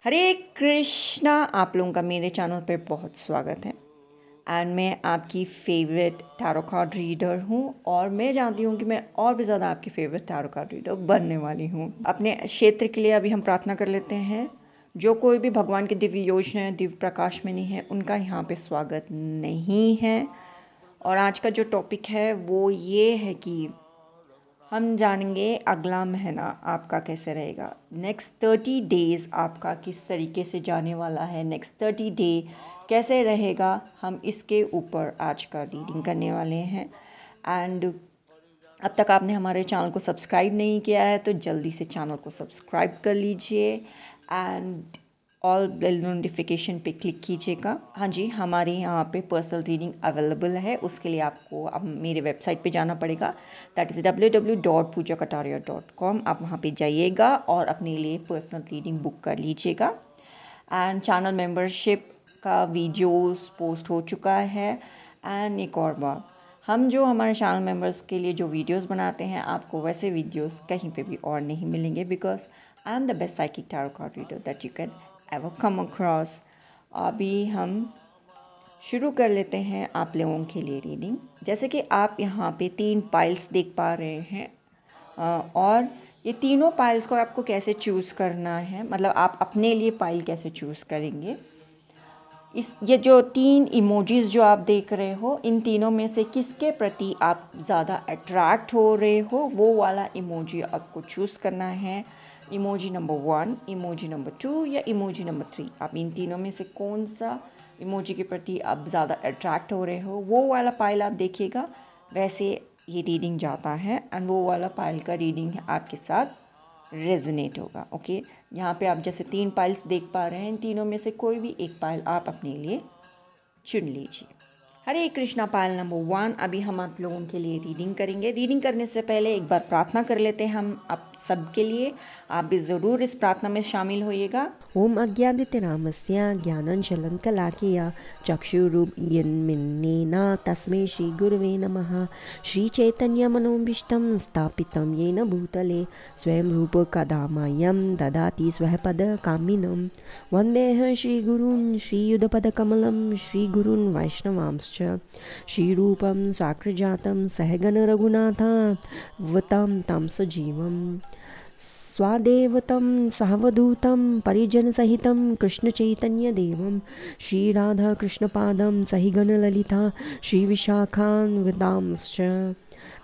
हरे कृष्णा। आप लोगों का मेरे चैनल पे बहुत स्वागत है। एंड मैं आपकी फेवरेट टैरो कार्ड रीडर हूँ और मैं जानती हूँ कि मैं और भी ज़्यादा आपकी फेवरेट टैरो कार्ड रीडर बनने वाली हूँ। अपने क्षेत्र के लिए अभी हम प्रार्थना कर लेते हैं। जो कोई भी भगवान की दिव्य योजना है, दिव्य प्रकाश में नहीं है, उनका यहाँ पे स्वागत नहीं है। और आज का जो टॉपिक है वो ये है कि हम जानेंगे अगला महीना आपका कैसे रहेगा। नेक्स्ट 30 डेज़ आपका किस तरीके से जाने वाला है, नेक्स्ट 30 डे कैसे रहेगा, हम इसके ऊपर आज का रीडिंग करने वाले हैं। एंड अब तक आपने हमारे चैनल को सब्सक्राइब नहीं किया है तो जल्दी से चैनल को सब्सक्राइब कर लीजिए एंड ऑल बेल नोटिफिकेशन पे क्लिक कीजिएगा। हाँ जी, हमारे यहाँ पे पर्सनल रीडिंग अवेलेबल है। उसके लिए आपको अब मेरे वेबसाइट पे जाना पड़ेगा, दैट इज़ www.poojakataria.com। आप वहाँ पे जाइएगा और अपने लिए पर्सनल रीडिंग बुक कर लीजिएगा। एंड चैनल मेंबरशिप का वीडियोस पोस्ट हो चुका है। एंड एक और बात, हम जो हमारे चैनल मेंबर्स के लिए जो वीडियोस बनाते हैं, आपको वैसे वीडियोस कहीं पे भी और नहीं मिलेंगे, because I am the best psychic tarot card reader that you can ever come across. अभी हम शुरू कर लेते हैं आप लोगों के लिए रीडिंग। जैसे कि आप यहाँ पे 3 पाइल्स देख पा रहे हैं और ये तीनों पाइल्स को आपको कैसे चूज़ करना है, मतलब आप अपने लिए पाइल कैसे चूज़ करेंगे। ये जो 3 इमोजीज़ जो आप देख रहे हो, इन तीनों में से किसके प्रति आप ज़्यादा अट्रैक्ट हो रहे हो, वो वाला इमोजी आपको चूज़ करना है। इमोजी नंबर 1, इमोजी नंबर 2 या इमोजी नंबर 3। आप इन तीनों में से कौन सा इमोजी के प्रति आप ज़्यादा अट्रैक्ट हो रहे हो, वो वाला पाइल आप देखिएगा। वैसे ये रीडिंग जाता है एंड वो वाला पाइल का रीडिंग आपके साथ रेजोनेट होगा। ओके, यहाँ पे आप जैसे 3 पाइल्स देख पा रहे हैं, इन तीनों में से कोई भी एक पाइल आप अपने लिए चुन लीजिए। हरे कृष्णा। पाइल नंबर 1 अभी हम आप लोगों के लिए रीडिंग करेंगे। रीडिंग करने से पहले एक बार प्रार्थना कर लेते हैं हम आप सबके लिए। आप भी ज़रूर इस प्रार्थना में शामिल होइएगा। ओम अज्ञादित्यनामस्य ज्ञानाञ्जलं कलाकीया चक्षुरुन्मिन्नेन तस्मै श्रीगुरुवे नमः। श्रीचैतन्यमनोभीष्टं स्थापितं येन भूतले स्वयं रूपकदा मह्यं ददाति स्वपदकामिनं। वन्देऽहं श्रीगुरून् श्रीयुधपदकमलं श्रीगुरून् वैष्णवांश्च श्रीरूपं साग्रजातं सहगणरघुनाथावतं तं सजीवम् स्वादेवतं सावधूतं परिजनसहितं कृष्णचैतन्यदेवं श्रीराधाकृष्णपादं सहिगणललिता श्रीविशाखान्वितांश्च।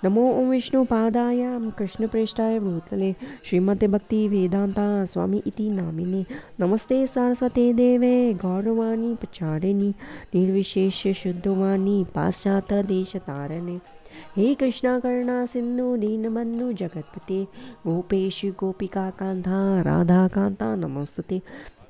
नमो ओं विष्णुपादाय कृष्णप्रेष्ठाय भूतले श्रीमते भक्तिवेदान्ता स्वामी इति नामिने। नमस्ते सरस्वते देवे गौरवाणी प्रचारिणी निर्विशेष्य शुद्धवाणी पाश्चात्यदेशतारिणे। हे कृष्णा करुणा सिंधु दीनबंधु जगतपते गोपेश गोपिका कांता राधा कांता नमोस्तुते।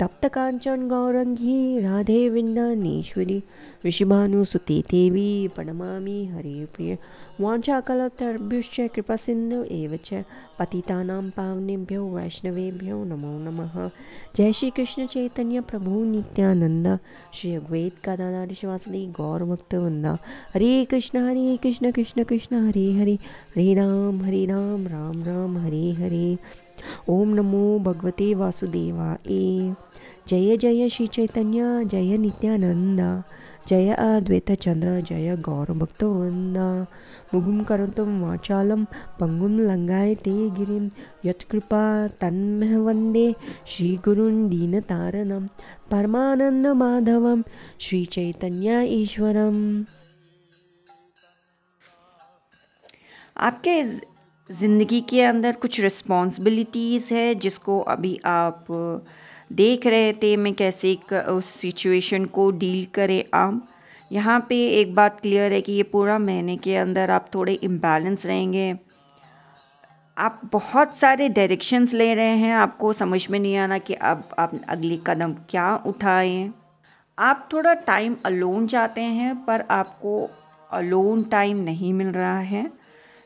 तप्त कांचन गौरंगी राधे विंदनेश्वरी ऋषिभानुसुते देवी प्रणमामि हरे प्रिय। वाञ्छाकल्पतरुभ्यश्च कृपा सिंधु एव च पतितानां पावनेभ्यो वैष्णवेभ्यो नमो नमः। जय श्री कृष्ण चैतन्य प्रभु नित्यानंद श्री अद्वैत गदाधर श्रीवासदि गौरभक्तवृंद। हरे कृष्ण कृष्ण कृष्ण हरे हरे हरे राम राम राम हरे हरे। ओम नमो भगवते वासुदेवाय। जय जय श्री चैतन्य जय नित्यानंद जय अद्वैत चंद्र जय गौरभक्तवृंद। मुगुं करोतुं वाचालं पंगुं लंघयते गिरिं यत्कृपा तन्मह वन्दे श्रीगुरुं दीनतारणं परमानन्दमाधवं श्रीचैतन्य ईश्वरम्। आपके ज़िंदगी के अंदर कुछ रिस्पॉन्सिबिलिटीज़ है जिसको अभी आप देख रहे थे, मैं कैसे उस सिचुएशन को डील करें। आप यहाँ पे एक बात क्लियर है कि ये पूरा महीने के अंदर आप थोड़े इम्बैलेंस रहेंगे। आप बहुत सारे डायरेक्शंस ले रहे हैं, आपको समझ में नहीं आना कि अब आप अगली कदम क्या उठाएं। आप थोड़ा टाइम अलोन चाहते हैं पर आपको अलोन टाइम नहीं मिल रहा है।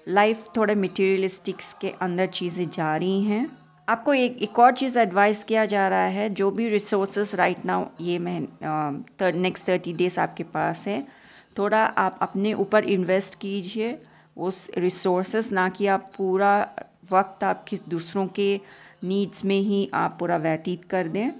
लाइफ थोड़े मटेरियलिस्टिक्स के अंदर चीज़ें जा रही हैं। आपको एक और चीज़ एडवाइस किया जा रहा है, जो भी रिसोर्सेस राइट नाउ ये नेक्स्ट 30 डेज आपके पास है, थोड़ा आप अपने ऊपर इन्वेस्ट कीजिए उस रिसोर्सेस, ना कि आप पूरा वक्त आप दूसरों के नीड्स में ही आप पूरा व्यतीत कर दें।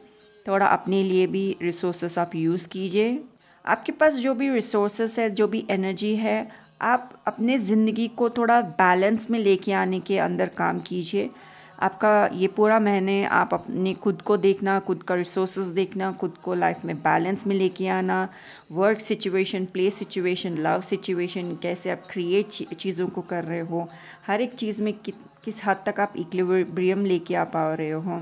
थोड़ा अपने लिए भी रिसोर्सेस आप यूज़ कीजिए। आपके पास जो भी रिसोर्सेस है, जो भी एनर्जी है, आप अपने ज़िंदगी को थोड़ा बैलेंस में लेके आने के अंदर काम कीजिए। आपका ये पूरा महीने आप अपने खुद को देखना, खुद का रिसोर्सेस देखना, खुद को लाइफ में बैलेंस में लेके आना, work situation, play situation, love situation, कैसे आप क्रिएट चीज़ों को कर रहे हो, हर एक चीज़ में किस हद तक आप इक्विलिब्रियम लेके आ पा रहे हो।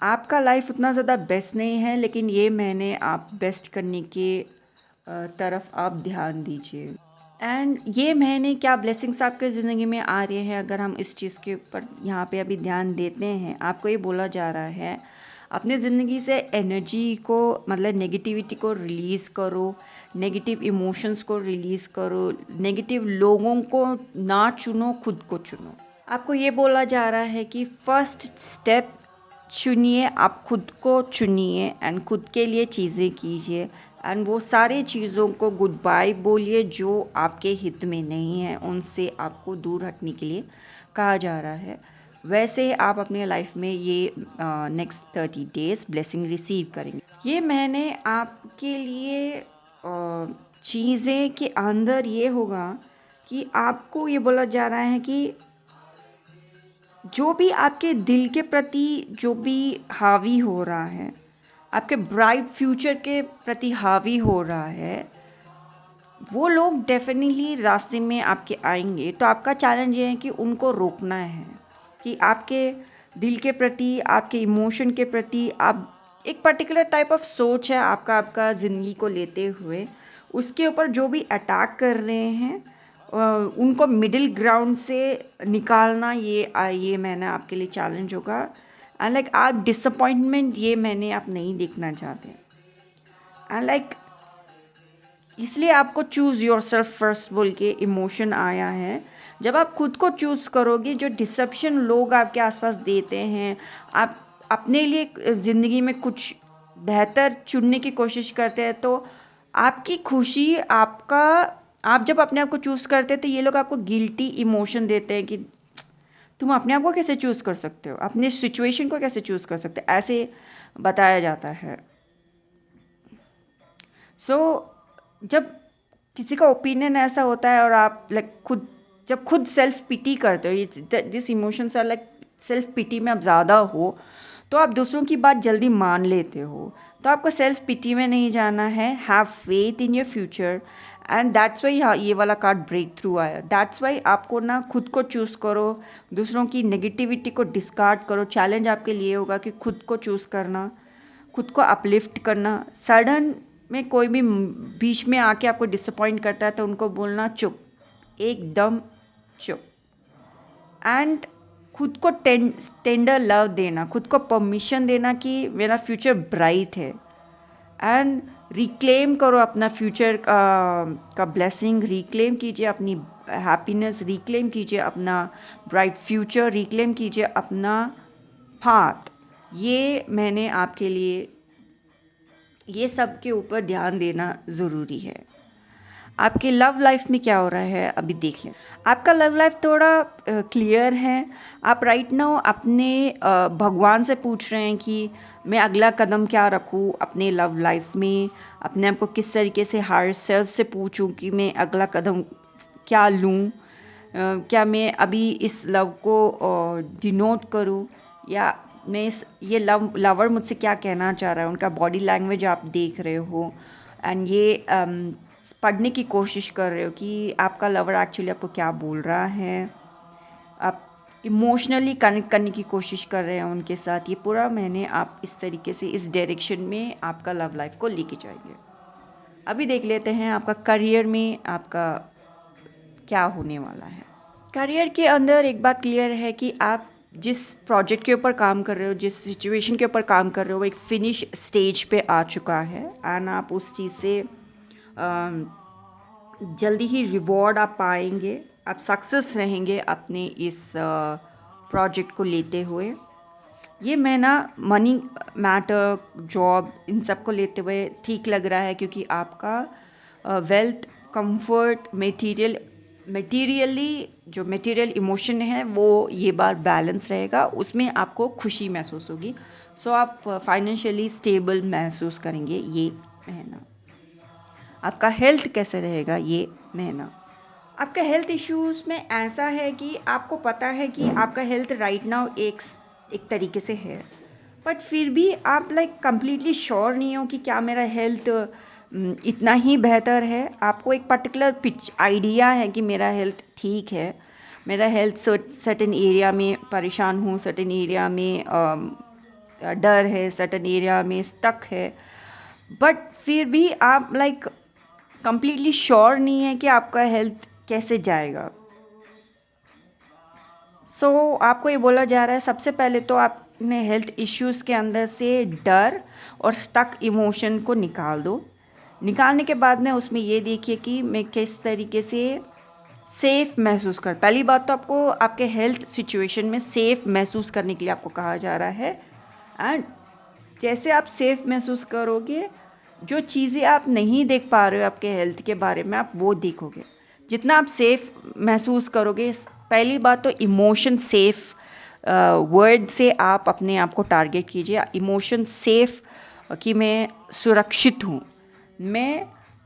आपका लाइफ उतना ज़्यादा बेस्ट नहीं है, लेकिन ये महीने आप बेस्ट करने के तरफ आप ध्यान दीजिए। एंड ये महीने क्या ब्लेसिंग्स आपके ज़िंदगी में आ रहे हैं, अगर हम इस चीज़ के ऊपर यहाँ पे अभी ध्यान देते हैं, आपको ये बोला जा रहा है अपने ज़िंदगी से एनर्जी को, मतलब नेगेटिविटी को रिलीज़ करो, नेगेटिव इमोशंस को रिलीज़ करो, नेगेटिव लोगों को ना चुनो, खुद को चुनो। आपको ये बोला जा रहा है कि फर्स्ट स्टेप चुनिए, आप खुद को चुनिए एंड खुद के लिए चीज़ें कीजिए एंड वो सारी चीज़ों को गुड बाय बोलिए जो आपके हित में नहीं है, उनसे आपको दूर हटने के लिए कहा जा रहा है। वैसे आप अपने लाइफ में ये नेक्स्ट 30 डेज़ ब्लेसिंग रिसीव करेंगे। ये महीने आपके लिए चीज़ें के अंदर ये होगा कि आपको ये बोला जा रहा है कि जो भी आपके दिल के प्रति जो भी हावी हो रहा है, आपके ब्राइट फ्यूचर के प्रति हावी हो रहा है, वो लोग डेफिनेटली रास्ते में आपके आएंगे। तो आपका चैलेंज ये है कि उनको रोकना है, कि आपके दिल के प्रति, आपके इमोशन के प्रति आप एक पर्टिकुलर टाइप ऑफ सोच है आपका ज़िंदगी को लेते हुए, उसके ऊपर जो भी अटैक कर रहे हैं उनको मिडिल ग्राउंड से निकालना, ये मैंने आपके लिए चैलेंज होगा। एंड लाइक आप डिसअपॉइंटमेंट ये मैंने आप नहीं देखना चाहते। एंड लाइक इसलिए आपको चूज़ योर सेल्फ फर्स्ट बोल के इमोशन आया है। जब आप खुद को चूज़ करोगे, जो डिसेप्शन लोग आपके आसपास देते हैं, आप अपने लिए ज़िंदगी में कुछ बेहतर चुनने की कोशिश करते हैं, तो आपकी खुशी, आप जब अपने आप को चूज़ करते हैं तो ये लोग आपको गिल्टी इमोशन देते हैं कि तुम अपने आप को कैसे चूज़ कर सकते हो, अपने सिचुएशन को कैसे चूज़ कर सकते हो, ऐसे बताया जाता है। जब किसी का ओपिनियन ऐसा होता है और आप जब खुद सेल्फ पिटी करते हो, this emotions are like self pity में आप ज़्यादा हो, तो आप दूसरों की बात जल्दी मान लेते हो। तो आपको सेल्फ पिटी में नहीं जाना है। Have faith in your future and that's why ये वाला कार्ड ब्रेक थ्रू आया। दैट्स वाई आपको ना खुद को चूज़ करो, दूसरों की नेगेटिविटी को डिस्कार्ड करो। चैलेंज आपके लिए होगा कि खुद को चूज़ करना, खुद को अपलिफ्ट करना। सडन में कोई भी बीच में आके आपको डिसअपॉइंट करता है तो उनको बोलना चुप, एकदम चुप। एंड खुद को टेंडर लव देना, खुद को परमिशन देना कि मेरा फ्यूचर ब्राइट है। एंड रिक्लेम करो अपना फ्यूचर का ब्लेसिंग, रिक्लेम कीजिए अपनी हैप्पीनेस, रिक्लेम कीजिए अपना ब्राइट फ्यूचर, रिक्लेम कीजिए अपना पाथ। ये मैंने आपके लिए ये सब के ऊपर ध्यान देना ज़रूरी है। आपके लव लाइफ में क्या हो रहा है अभी देख लें। आपका लव लाइफ थोड़ा क्लियर है। आप राइट नाउ अपने भगवान से पूछ रहे हैं कि मैं अगला कदम क्या रखूं अपने लव लाइफ में, अपने आप को किस तरीके से हायर सेल्फ से पूछूं कि मैं अगला कदम क्या लूं, क्या मैं अभी इस लव को डिनोट करूं, या मैं ये लवर मुझसे क्या कहना चाह रहा है। उनका बॉडी लैंग्वेज आप देख रहे हो एंड ये पढ़ने की कोशिश कर रहे हो कि आपका लवर एक्चुअली आपको क्या बोल रहा है। आप इमोशनली कनेक्ट करने की कोशिश कर रहे हैं उनके साथ। ये पूरा महीने आप इस तरीके से, इस डायरेक्शन में आपका लव लाइफ को लेके जाएंगे। अभी देख लेते हैं आपका करियर में आपका क्या होने वाला है। करियर के अंदर एक बात क्लियर है कि आप जिस प्रोजेक्ट के ऊपर काम कर रहे हो, जिस सिचुएशन के ऊपर काम कर रहे हो, वो एक फिनिश स्टेज पे आ चुका है एंड आप उस चीज़ से जल्दी ही रिवॉर्ड आप पाएंगे। आप सक्सेस रहेंगे अपने इस प्रोजेक्ट को लेते हुए। ये महीना मनी मैटर, जॉब, इन सब को लेते हुए ठीक लग रहा है, क्योंकि आपका वेल्थ, कंफर्ट, मटेरियल मटेरियली जो मटेरियल इमोशन है वो ये बार बैलेंस रहेगा, उसमें आपको खुशी महसूस होगी। सो आप फाइनेंशियली स्टेबल महसूस करेंगे ये महीना। आपका हेल्थ कैसे रहेगा ये महीना? आपका हेल्थ इश्यूज़ में ऐसा है कि आपको पता है कि आपका हेल्थ राइट नाउ एक तरीके से है, बट फिर भी आप लाइक कंप्लीटली श्योर नहीं हो कि क्या मेरा हेल्थ इतना ही बेहतर है। आपको एक पर्टिकुलर आइडिया है कि मेरा हेल्थ ठीक है, मेरा हेल्थ सर्टेन एरिया में परेशान हूँ, सर्टेन एरिया में डर है, सर्टेन एरिया में स्टक है, बट फिर भी आप लाइक कंप्लीटली श्योर नहीं है कि आपका हेल्थ कैसे जाएगा। सो आपको ये बोला जा रहा है सबसे पहले तो आपने हेल्थ इश्यूज़ के अंदर से डर और स्टक इमोशन को निकाल दो। निकालने के बाद में उसमें ये देखिए कि मैं किस तरीके से सेफ़ महसूस कर। पहली बात तो आपको आपके हेल्थ सिचुएशन में सेफ़ महसूस करने के लिए आपको कहा जा रहा है। एंड जैसे आप सेफ़ महसूस करोगे, जो चीज़ें आप नहीं देख पा रहे हो आपके हेल्थ के बारे में, आप वो देखोगे। जितना आप सेफ़ महसूस करोगे, पहली बात तो इमोशन सेफ़ वर्ड से आप अपने आप को टारगेट कीजिए। इमोशन सेफ़ कि मैं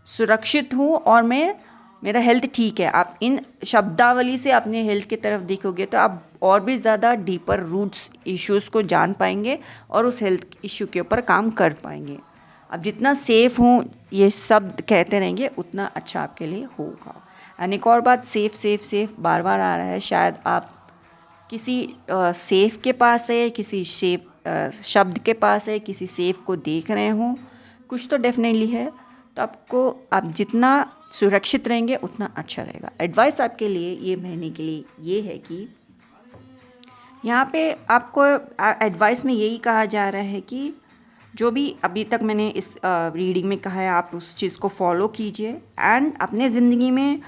सुरक्षित हूँ और मेरा हेल्थ ठीक है। आप इन शब्दावली से अपने हेल्थ की तरफ देखोगे तो आप और भी ज़्यादा डीपर रूट्स इश्यूज़ को जान पाएंगे और उस हेल्थ इश्यू के ऊपर काम कर पाएंगे। आप जितना सेफ़ हूँ ये शब्द कहते रहेंगे उतना अच्छा आपके लिए होगा। एंड एक और बात, सेफ़ बार बार आ रहा है। शायद आप किसी सेफ़ के पास है, किसी शब्द के पास है, किसी सेफ़ को देख रहे हों, कुछ तो डेफिनेटली है। तो आप जितना सुरक्षित रहेंगे उतना अच्छा रहेगा। एडवाइस आपके लिए ये महीने के लिए ये है कि यहाँ पे आपको एडवाइस में यही कहा जा रहा है कि जो भी अभी तक मैंने इस रीडिंग में कहा है आप उस चीज़ को फॉलो कीजिए। एंड अपने ज़िंदगी में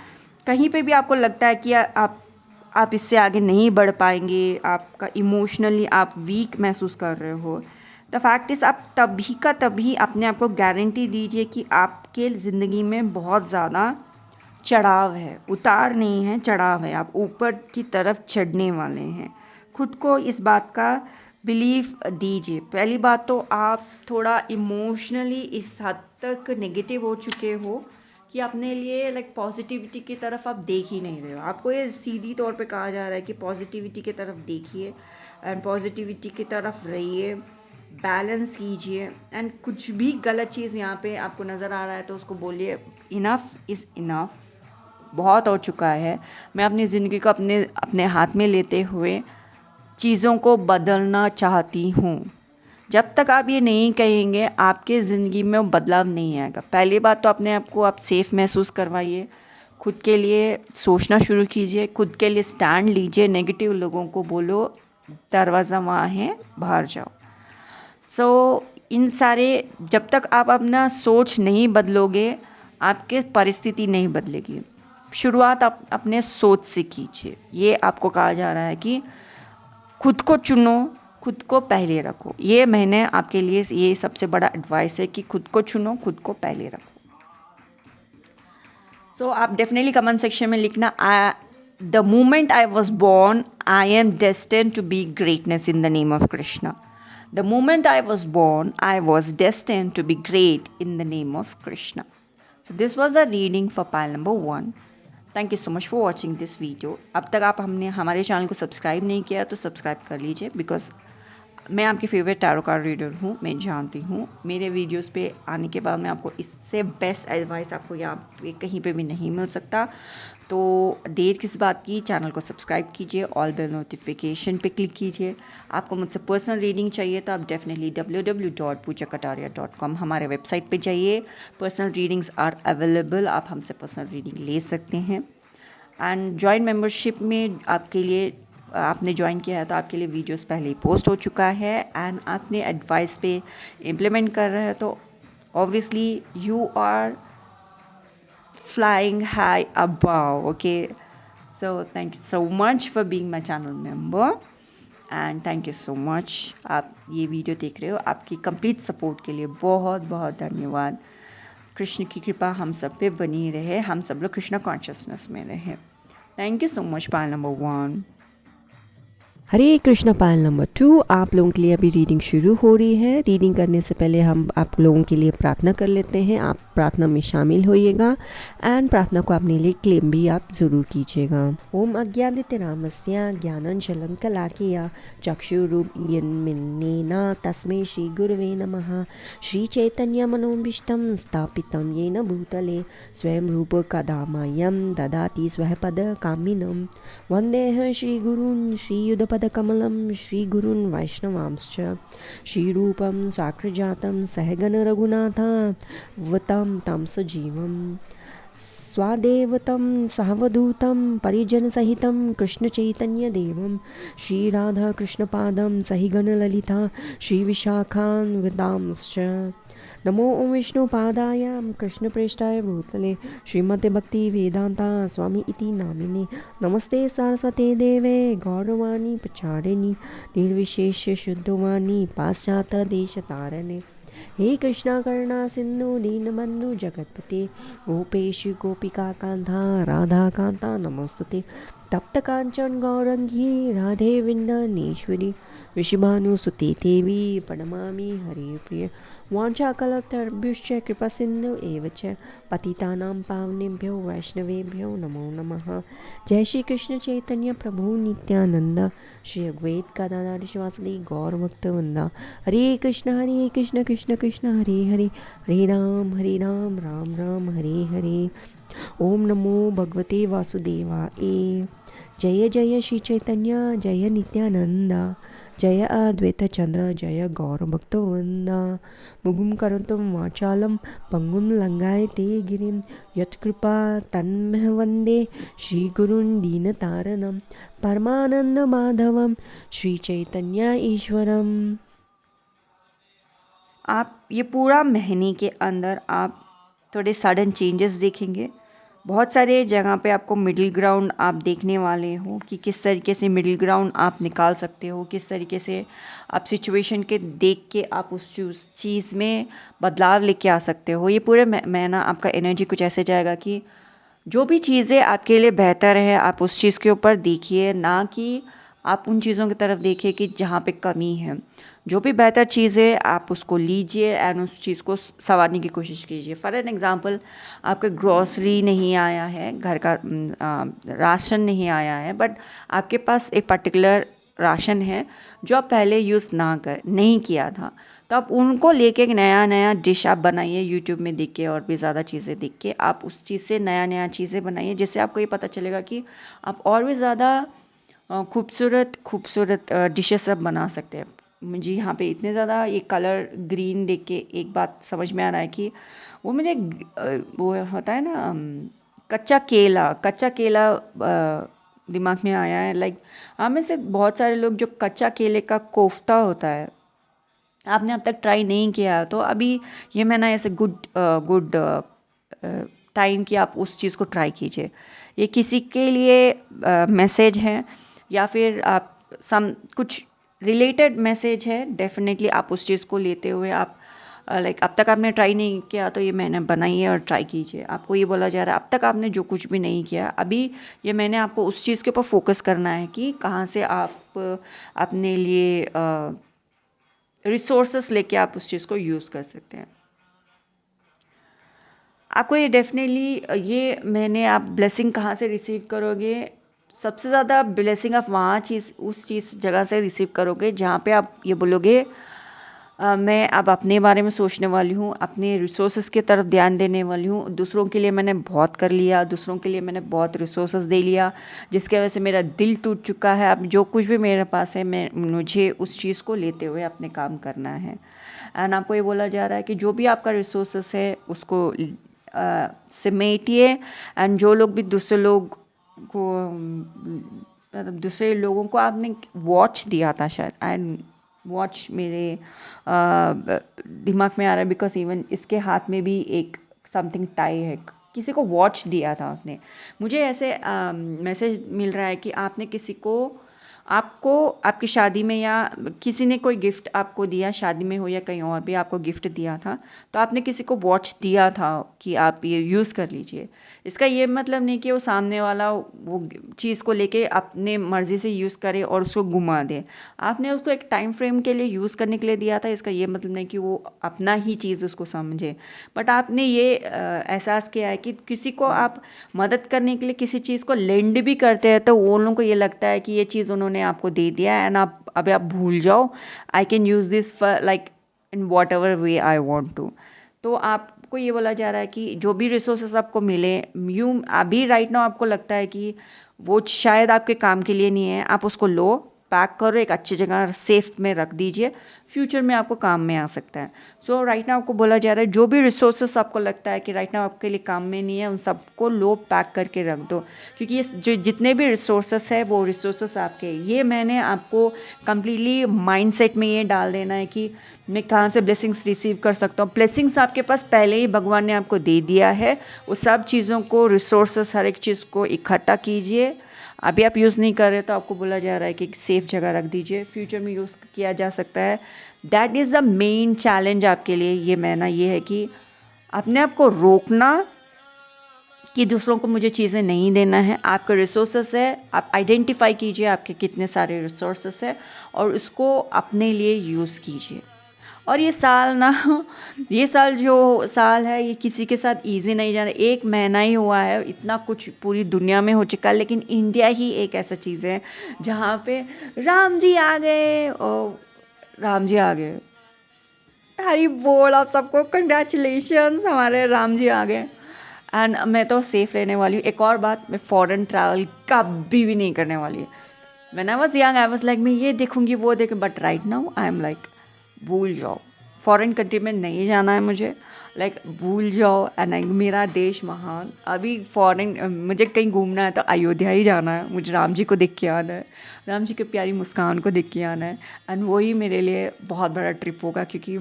कहीं पे भी आपको लगता है कि आप इससे आगे नहीं बढ़ पाएंगे, आपका इमोशनली आप वीक महसूस कर रहे हो, द फैक्ट इज़ आप तभी का तभी अपने आप को गारंटी दीजिए कि आपके ज़िंदगी में बहुत ज़्यादा चढ़ाव है, उतार नहीं है, चढ़ाव है। आप ऊपर की तरफ चढ़ने वाले हैं। खुद को इस बात का बिलीफ दीजिए। पहली बात तो आप थोड़ा इमोशनली इस हद तक नेगेटिव हो चुके हो कि अपने लिए लाइक पॉजिटिविटी की तरफ आप देख ही नहीं रहे हो। आपको ये सीधी तौर पे कहा जा रहा है कि पॉजिटिविटी की तरफ देखिए एंड पॉजिटिविटी की तरफ रहिए, बैलेंस कीजिए। एंड कुछ भी गलत चीज़ यहाँ पे आपको नज़र आ रहा है तो उसको बोलिए इनफ इज़ इनफ, बहुत हो चुका है। मैं अपनी ज़िंदगी को अपने हाथ में लेते हुए चीज़ों को बदलना चाहती हूँ। जब तक आप ये नहीं कहेंगे आपके ज़िंदगी में बदलाव नहीं आएगा। पहली बात तो अपने आप को आप सेफ़ महसूस करवाइए, खुद के लिए सोचना शुरू कीजिए, खुद के लिए स्टैंड लीजिए। नेगेटिव लोगों को बोलो दरवाज़ा वहाँ है, बाहर जाओ। सो इन सारे जब तक आप अपना सोच नहीं बदलोगे आपके परिस्थिति नहीं बदलेगी। शुरुआत आप अपने सोच से कीजिए। ये आपको कहा जा रहा है कि खुद को चुनो, खुद को पहले रखो। ये महीने आपके लिए ये सबसे बड़ा एडवाइस है कि खुद को चुनो, खुद को पहले रखो। सो आप डेफिनेटली कमेंट सेक्शन में लिखना, the moment I was born I am destined to be greatness in the name of Krishna. The moment I was born, I was destined to be great in the name of Krishna. So this was a reading for pile number 1. Thank you so much for watching this video. अब तक आप हमारे channel को subscribe नहीं किया तो subscribe कर लीजिए, बिकॉज मैं आपकी फेवरेट टैरो कार्ड रीडर हूँ। मैं जानती हूँ मेरे वीडियोस पे आने के बाद में आपको इससे बेस्ट एडवाइस आपको यहाँ पे कहीं पे भी नहीं मिल सकता। तो देर किस बात की, चैनल को सब्सक्राइब कीजिए, ऑल बेल नोटिफिकेशन पे क्लिक कीजिए। आपको मुझसे पर्सनल रीडिंग चाहिए तो आप डेफिनेटली www.poojakataria.com हमारे वेबसाइट पे जाइए। पर्सनल रीडिंग्स आर अवेलेबल, आप हमसे पर्सनल रीडिंग ले सकते हैं। एंड जॉइन मेंबरशिप में आपके लिए आपने ज्वाइन किया है तो आपके लिए वीडियोस पहले ही पोस्ट हो चुका है एंड आपने एडवाइस पे इम्प्लीमेंट कर रहे हैं तो obviously you are flying high above. Okay, so thank you so much for being my channel member and thank you so much. आप ये वीडियो देख रहे हो, आपकी कंप्लीट सपोर्ट के लिए बहुत बहुत धन्यवाद। कृष्ण की कृपा हम सब पे बनी रहे, हम सब लोग कृष्ण कॉन्शियसनेस में रहे। Thank you so much pile number 1। Hare Krishna pile number 2 आप लोगों के लिए अभी रीडिंग शुरू हो रही है। रीडिंग करने से पहले हम आप लोगों के लिए प्रार्थना कर लेते हैं। आप प्रार्थना में शामिल होइएगा एंड प्रार्थना को अपने लिए क्लेम भी आप ज़रूर कीजिएगा। ओम अज्ञानितिरामस्य ज्ञानांजलं कलाकिया चक्षुरुन्मिलितं तस्मै श्री गुरुवे नमः। श्री चैतन्य मनोभीष्टं स्थापितं येन भूतले स्वयं रूप कदा मह्यं ददाति स्वपदकामिनं वन्देऽहं श्रीगुरून् श्रीयुधपदकमलं श्रीगुरून् वैष्णवांश्च श्रीरूपं साग्रजातं सहगण रघुनाथावतं तं सजीवं स्वादेवतं सावधूतं परिजनसहितं कृष्णचैतन्यदेवं श्रीराधाकृष्णपादं सहिगणललिता श्रीविशाखान्वितांश्च। नमो ओं विष्णुपादाय कृष्णप्रेष्ठाय भूतले श्रीमते भक्ति वेदांता स्वामी इति नामिने नमस्ते सरस्वते देवे गौरवाणी प्रचारिणी निर्विशेष शुद्धवाणी पाश्चात्य देशतारणे। हे कृष्णा करुणा सिंधु दीनबंधु जगतपते गोपेश गोपिका कांता राधा कांता नमोस्तुते। तप्त कांचन गौरंगी राधे विंदनेश्वरी ऋषिभानुसुते देवी प्रणमामि हरे प्रिय। वाञ्छाकल्पतरुभ्यश्च कृपासिन्धु एव च पतितानां पावनेभ्यो वैष्णवेभ्यो नमो नमः। जय श्री कृष्ण चैतन्य प्रभु नित्यानंद श्री अद्वैत गदाधर श्रीवासदि गौरभक्तवृंदा। हरे कृष्ण कृष्ण कृष्ण हरे हरे हरे राम राम हरे हरे। ओम नमो भगवते वासुदेवाय। जय जय श्री चैतन्य जय नित्यानंद जय अद्वैत चंद्र जय गौरभक्तवृंदा। मुगुं करोतुं वाचालं पंगुं लंघयते गिरिं यत्कृपा तन्मह वन्दे श्रीगुरुं दीनतारणं परमानन्दमाधवं श्रीचैतन्य ईश्वरम्। आप ये पूरा महीने के अंदर आप थोड़े सडन चेंजेस देखेंगे। बहुत सारे जगह पे आपको मिडिल ग्राउंड आप देखने वाले हो कि किस तरीके से मिडिल ग्राउंड आप निकाल सकते हो, किस तरीके से आप सिचुएशन के देख के आप उस चीज़ में बदलाव लेके आ सकते हो। ये पूरे महीना आपका एनर्जी कुछ ऐसे जाएगा कि जो भी चीज़ें आपके लिए बेहतर है आप उस चीज़ के ऊपर देखिए, ना कि आप उन चीज़ों की तरफ देखिए कि जहाँ पे कमी है। जो भी बेहतर चीज़ है आप उसको लीजिए एंड उस चीज़ को संवारने की कोशिश कीजिए। फॉर एन एग्ज़ाम्पल आपके ग्रॉसरी नहीं आया है, घर का राशन नहीं आया है, बट आपके पास एक पर्टिकुलर राशन है जो आप पहले यूज़ नहीं किया था, तो आप उनको लेके एक नया डिश आप बनाइए। यूट्यूब में देख के और भी ज़्यादा चीज़ें देख के आप उस चीज़ से नया चीज़ें बनाइए, जिससे आपको ये पता चलेगा कि आप और भी ज़्यादा खूबसूरत डिशेस सब बना सकते हैं। मुझे यहाँ पे इतने ज़्यादा ये कलर ग्रीन देख के एक बात समझ में आ रहा है कि वो मुझे वो होता है ना कच्चा केला दिमाग में आया है। लाइक हम में से बहुत सारे लोग जो कच्चा केले का कोफ्ता होता है आपने अब तक ट्राई नहीं किया, तो अभी ये मैं ना ऐसे गुड टाइम कि आप उस चीज़ को ट्राई कीजिए। ये किसी के लिए मैसेज है या फिर आप कुछ रिलेटेड मैसेज है। डेफिनेटली आप उस चीज़ को लेते हुए आप लाइक अब तक आपने ट्राई नहीं किया तो ये मैंने बनाई है और ट्राई कीजिए। आपको ये बोला जा रहा है अब तक आपने जो कुछ भी नहीं किया, अभी ये मैंने आपको उस चीज़ के ऊपर फोकस करना है कि कहाँ से आप अपने लिए रिसोर्सेस लेके आप उस चीज़ को यूज़ कर सकते हैं। आपको ये डेफिनेटली ये मैंने आप ब्लेसिंग कहाँ से रिसीव करोगे, सबसे ज़्यादा ब्लेसिंग आप उस चीज़ जगह से रिसीव करोगे जहाँ पे आप ये बोलोगे मैं अब अपने बारे में सोचने वाली हूँ, अपने रिसोर्सेज की तरफ ध्यान देने वाली हूँ। दूसरों के लिए मैंने बहुत कर लिया, दूसरों के लिए मैंने बहुत रिसोर्सेज दे लिया, जिसकी वजह से मेरा दिल टूट चुका है। अब जो कुछ भी मेरे पास है मुझे उस चीज़ को लेते हुए अपने काम करना है। एंड आपको ये बोला जा रहा है कि जो भी आपका रिसोर्सेस है उसको समेटिए। एंड जो लोग भी दूसरे लोगों को आपने वॉच दिया था शायद, एंड वॉच मेरे दिमाग में आ रहा है बिकॉज इवन इसके हाथ में भी एक समथिंग टाई है, किसी को वॉच दिया था आपने। मुझे ऐसे मैसेज मिल रहा है कि आपने किसी को आपको आपकी शादी में या किसी ने कोई गिफ्ट आपको दिया, शादी में हो या कहीं और भी आपको गिफ्ट दिया था, तो आपने किसी को वॉच दिया था कि आप ये यूज़ कर लीजिए। इसका ये मतलब नहीं कि वो सामने वाला वो चीज़ को लेके अपने मर्ज़ी से यूज़ करे और उसको घुमा दे। आपने उसको एक टाइम फ्रेम के लिए यूज़ करने के लिए दिया था, इसका ये मतलब नहीं कि वो अपना ही चीज़ उसको समझे। बट आपने ये एहसास किया है कि किसी को आप मदद करने के लिए किसी चीज़ को लेंड भी करते हैं, तो वो लोगों को ये लगता है कि ये चीज़ उन्होंने आपको दे दिया है एंड आप अभी आप भूल जाओ, I can use this for like in whatever way I want to. तो आपको ये बोला जा रहा है कि जो भी रिसोर्सेस आपको मिले, यूँ अभी राइट नाउ आपको लगता है कि वो शायद आपके काम के लिए नहीं है, आप उसको लो, पैक करो, एक अच्छी जगह सेफ में रख दीजिए, फ्यूचर में आपको काम में आ सकता है। सो राइट नाउ आपको बोला जा रहा है जो भी रिसोर्सेस आपको लगता है कि राइट नाउ आपके लिए काम में नहीं है, उन सबको लो, पैक करके रख दो, क्योंकि ये जो जितने भी रिसोर्सेस है वो रिसोर्सेस आपके। ये मैंने आपको कम्प्लीटली माइंडसेट में ये डाल देना है कि मैं कहाँ से ब्लेसिंग्स रिसीव कर सकता हूँ। ब्लेसिंग्स आपके पास पहले ही भगवान ने आपको दे दिया है। वो सब चीज़ों को, रिसोर्सेस, हर एक चीज़ को इकट्ठा कीजिए। अभी आप यूज़ नहीं कर रहे तो आपको बोला जा रहा है कि सेफ़ जगह रख दीजिए, फ्यूचर में यूज़ किया जा सकता है। That is the main challenge आपके लिए ये मैना ये है कि अपने आप को रोकना कि दूसरों को मुझे चीज़ें नहीं देना है। आपके रिसोर्सेस है, आप आइडेंटिफाई कीजिए आपके कितने सारे रिसोर्सेस है और उसको अपने लिए यूज़ कीजिए। और ये साल ना ये साल जो साल है ये किसी के साथ इजी नहीं जा रहा। 1 महीना ही हुआ है, इतना कुछ पूरी दुनिया में हो चुका है, लेकिन इंडिया ही एक ऐसा चीज़ है जहाँ पे राम जी आ गए और राम जी आ गए, हरी बोल आप सबको, कंग्रेचुलेशंस, हमारे राम जी आ गए। एंड मैं तो सेफ़ रहने वाली हूँ। एक और बात, मैं फ़ॉरेन ट्रैवल कभी भी नहीं करने वाली है। When I was young I was like मैं ये देखूंगी वो देख, but right now I am like भूल जाओ, फॉरेन कंट्री में नहीं जाना है मुझे, लाइक भूल जाओ। एंड मेरा देश महान, अभी फॉरेन मुझे कहीं घूमना है तो अयोध्या ही जाना है, मुझे राम जी को देख के आना है, राम जी की प्यारी मुस्कान को देख के आना है। एंड वही मेरे लिए बहुत बड़ा ट्रिप होगा, क्योंकि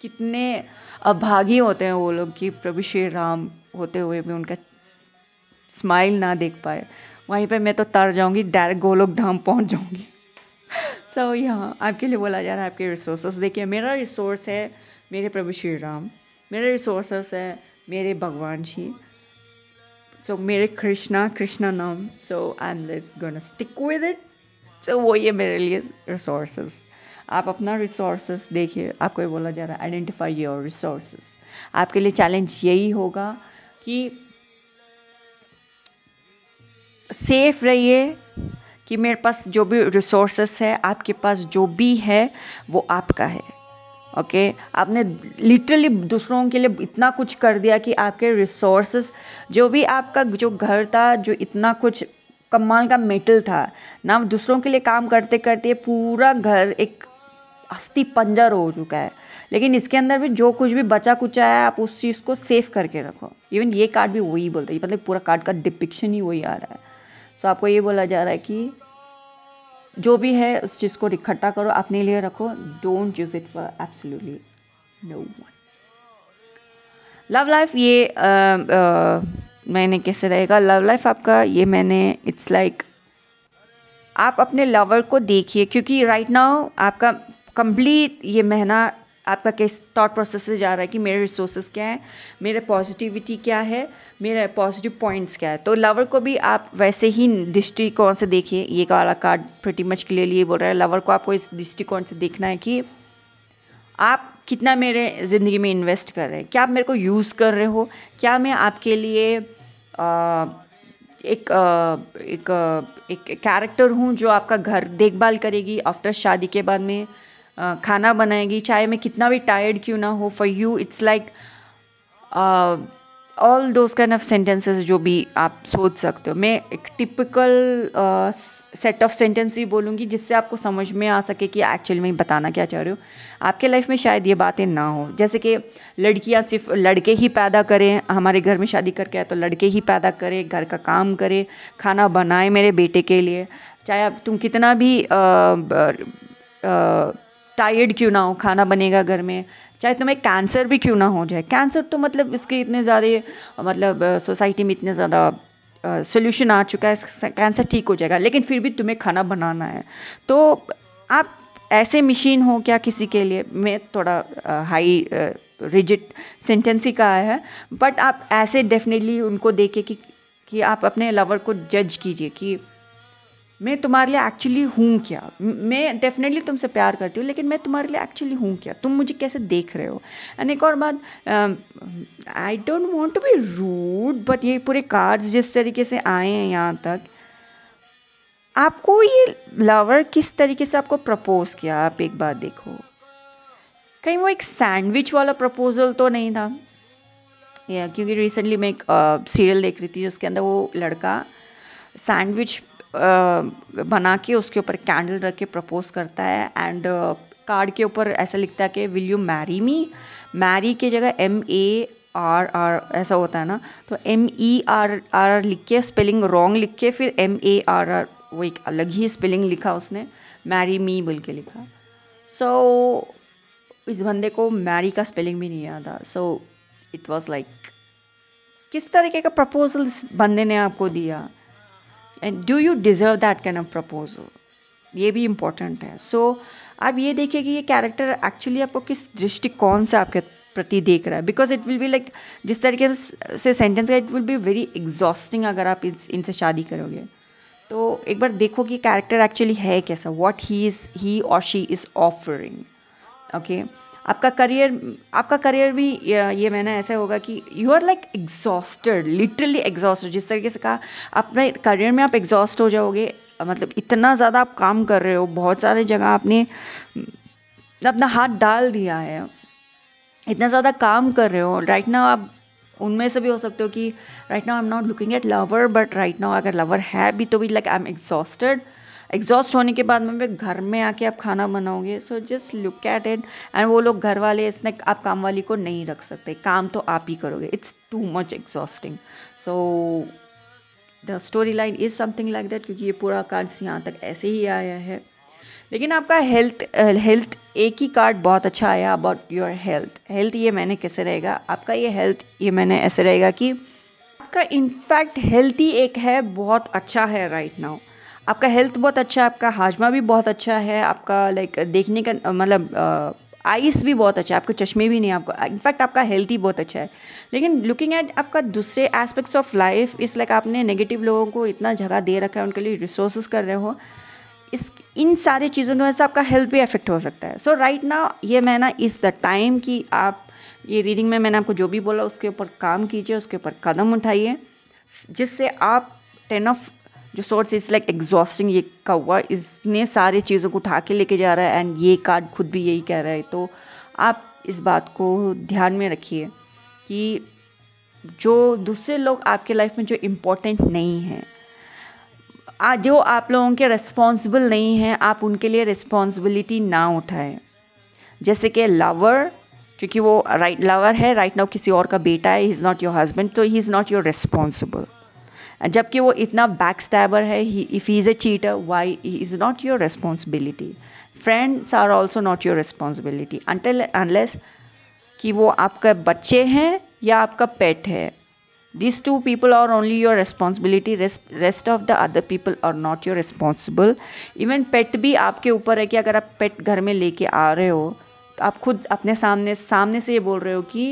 कितने अभागी होते हैं वो लोग कि प्रभु श्री राम होते हुए भी उनका स्माइल ना देख पाए। वहीं पे मैं तो तर जाऊंगी, डायरेक्ट गोलोक धाम पहुंच जाऊंगी। सो यहाँ आपके लिए बोला जा रहा है आपके रिसोर्सेस देखिए। मेरा रिसोर्स है मेरे प्रभु श्री राम, मेरे रिसोर्सेस है मेरे भगवान जी, सो मेरे कृष्णा नाम। So I am just gonna stick with it. So वो ये मेरे लिए रिसोर्सेस। आप अपना रिसोर्सेस देखिए, आपको ये बोला जा रहा है आइडेंटिफाई योर रिसोर्सेस। आपके लिए चैलेंज यही होगा कि सेफ रहिए कि मेरे पास जो भी रिसोर्सेस है, आपके पास जो भी है वो आपका है। ओके आपने लिटरली दूसरों के लिए इतना कुछ कर दिया कि आपके रिसोर्सेस, जो भी आपका जो घर था, जो इतना कुछ कमाल का मेटल था ना, दूसरों के लिए काम करते करते पूरा घर एक अस्थि पंजर हो चुका है। लेकिन इसके अंदर भी जो कुछ भी बचा कुचा है, आप उस चीज़ को सेफ करके रखो। इवन ये कार्ड भी वही बोलता है, मतलब पूरा कार्ड का डिपिक्शन ही वही आ रहा है। तो आपको ये बोला जा रहा है कि जो भी है उस चीज़ को इकट्ठा करो, अपने लिए रखो, don't use it for absolutely no one. Love life ये मैंने कैसे रहेगा लव लाइफ आपका, ये मैंने इट्स लाइक आप अपने लवर को देखिए, क्योंकि राइट नाउ आपका कंप्लीट ये महीना आपका किस थॉट प्रोसेस से जा रहा है कि मेरे रिसोर्सेज क्या है, मेरे पॉजिटिविटी क्या है, मेरे पॉजिटिव पॉइंट्स क्या है। तो लवर को भी आप वैसे ही दृष्टिकोण से देखिए। ये वाला कार्ड प्रीटी मच क्लियरली ये बोल रहा है लवर को आपको इस दृष्टिकोण से देखना है कि आप कितना मेरे ज़िंदगी में इन्वेस्ट कर रहे हैं, क्या आप मेरे को यूज़ कर रहे हो, क्या मैं आपके लिए एक कैरेक्टर हूँ जो आपका घर देखभाल करेगी, आफ्टर शादी के बाद में खाना बनाएगी, चाहे मैं कितना भी टायर्ड क्यों ना हो, for you it's like all those kind of sentences जो भी आप सोच सकते हो। मैं एक टिपिकल सेट ऑफ सेंटेंस ही बोलूँगी जिससे आपको समझ में आ सके कि एक्चुअली में बताना क्या चाह रहे हो। आपके लाइफ में शायद ये बातें ना हो, जैसे कि लड़कियां सिर्फ लड़के ही पैदा करें, हमारे घर में शादी करके आए तो लड़के ही पैदा करें, घर का काम करें, खाना बनाए मेरे बेटे के लिए, चाहे अब तुम कितना भी टायर्ड क्यों ना हो, खाना बनेगा घर में, चाहे तुम्हें कैंसर भी क्यों ना हो जाए। कैंसर तो मतलब इसके इतने ज़्यादा मतलब सोसाइटी में इतने ज़्यादा सोल्यूशन आ चुका है, कैंसर ठीक हो जाएगा, लेकिन फिर भी तुम्हें खाना बनाना है, तो आप ऐसे मशीन हो क्या किसी के लिए? मैं थोड़ा हाई रिजिड सेंटेंस ही कहा है, बट आप ऐसे डेफिनेटली उनको देखे कि आप अपने लवर को जज कीजिए कि मैं तुम्हारे लिए एक्चुअली हूँ क्या। मैं डेफिनेटली तुमसे प्यार करती हूँ, लेकिन मैं तुम्हारे लिए एक्चुअली हूँ क्या, तुम मुझे कैसे देख रहे हो। एंड एक और बात, I don't want to be rude, but ये पूरे कार्ड्स जिस तरीके से आए हैं यहाँ तक, आपको ये लवर किस तरीके से आपको प्रपोज किया, आप एक बात देखो, कहीं वो एक सैंडविच वाला प्रपोजल तो नहीं था। या क्योंकि रिसेंटली मैं एक सीरियल देख रही थी जिसके अंदर वो लड़का सैंडविच बना के उसके ऊपर कैंडल रख के प्रपोज करता है, एंड कार्ड के ऊपर ऐसा लिखता है कि will you marry me. Marry की जगह MARR ऐसा होता है ना, तो MERR लिख के स्पेलिंग रॉन्ग लिख के फिर MARR, वो एक अलग ही स्पेलिंग लिखा उसने, मैरी मी बोल के लिखा। सो इस बंदे को मैरी का स्पेलिंग भी नहीं आता। सो इट वाज लाइक, किस तरीके का प्रपोजल इस बंदे ने आपको दिया, and do you deserve that kind of proposal, ये भी इम्पॉर्टेंट है। सो आप ये देखिए कि ये कैरेक्टर एक्चुअली आपको किस दृष्टिकोण से आपके प्रति देख रहा है, because it will be like, जिस तरीके से सेंटेंस है, it will be very exhausting अगर आप इनसे शादी करोगे। तो एक बार देखो कि कैरेक्टर एक्चुअली है कैसा, व्हाट ही और शी इज़ ऑफरिंग। ओके, आपका करियर भी ये मैंने ऐसे होगा कि you are like exhausted, literally exhausted. जिस तरीके से कहा, अपने करियर में आप एग्जॉस्ट हो जाओगे, मतलब इतना ज़्यादा आप काम कर रहे हो, बहुत सारे जगह आपने अपना हाथ डाल दिया है, इतना ज़्यादा काम कर रहे हो। राइट नाउ आप उनमें से भी हो सकते हो कि right now I am not looking at lover, but right now अगर लवर है भी तो भी लाइक आई एम एग्जॉस्ट होने के बाद में घर में आके आप खाना बनाओगे। So just look at it, and वो लोग घर वाले, इसने आप काम वाली को नहीं रख सकते, काम तो आप ही करोगे। It's too much exhausting. So the story line is something like that, क्योंकि ये पूरा कार्ड यहाँ तक ऐसे ही आया है। लेकिन आपका हेल्थ एक ही कार्ड बहुत अच्छा आया, अबाउट योर हेल्थ ये मैंने कैसे रहेगा आपका, ये हेल्थ ये मैंने ऐसे रहेगा कि आपका इनफैक्ट हेल्थ ही एक है, बहुत अच्छा है राइट नाउ। आपका हेल्थ बहुत अच्छा है, आपका हाजमा भी बहुत अच्छा है, आपका लाइक देखने का मतलब आइस भी बहुत अच्छा है, आपको चश्मे भी नहीं, आपको इनफैक्ट आपका हेल्थ ही बहुत अच्छा है। लेकिन लुकिंग एट आपका दूसरे एस्पेक्ट्स ऑफ लाइफ इस लाइक, आपने नेगेटिव लोगों को इतना जगह दे रखा है, उनके लिए रिसोर्सेज कर रहे हो, इन सारी चीज़ों की वजह से आपका हेल्थ भी अफेक्ट हो सकता है। सो राइट नाउ ये मैं ना इस द टाइम कि आप ये रीडिंग में मैंने आपको जो भी बोला उसके ऊपर काम कीजिए, उसके ऊपर कदम उठाइए, जिससे आप 10 ऑफ जो सोर्स इज़ लाइक एग्जॉस्टिंग ये का हुआ, इसने सारी चीज़ों को उठा के लेके जा रहा है, एंड ये कार्ड खुद भी यही कह रहा है। तो आप इस बात को ध्यान में रखिए कि जो दूसरे लोग आपके लाइफ में जो इम्पोर्टेंट नहीं हैं, जो आप लोगों के रिस्पॉन्सिबल नहीं हैं, आप उनके लिए रिस्पॉन्सिबिलिटी ना उठाएं। जैसे कि लवर, क्योंकि वो लवर है राइट नाउ, किसी और का बेटा है, he is not your husband, तो he is not your responsible. जबकि वो इतना बैक स्टैबर है, if he is a cheater, why he is not your responsibility. Friends are also not your responsibility until unless कि वो आपका बच्चे हैं या आपका पेट है। These two people are only your responsibility. Rest of the other people are not your responsible. Even pet भी आपके ऊपर है कि अगर आप पेट घर में लेके आ रहे हो तो आप खुद अपने सामने से ये बोल रहे हो कि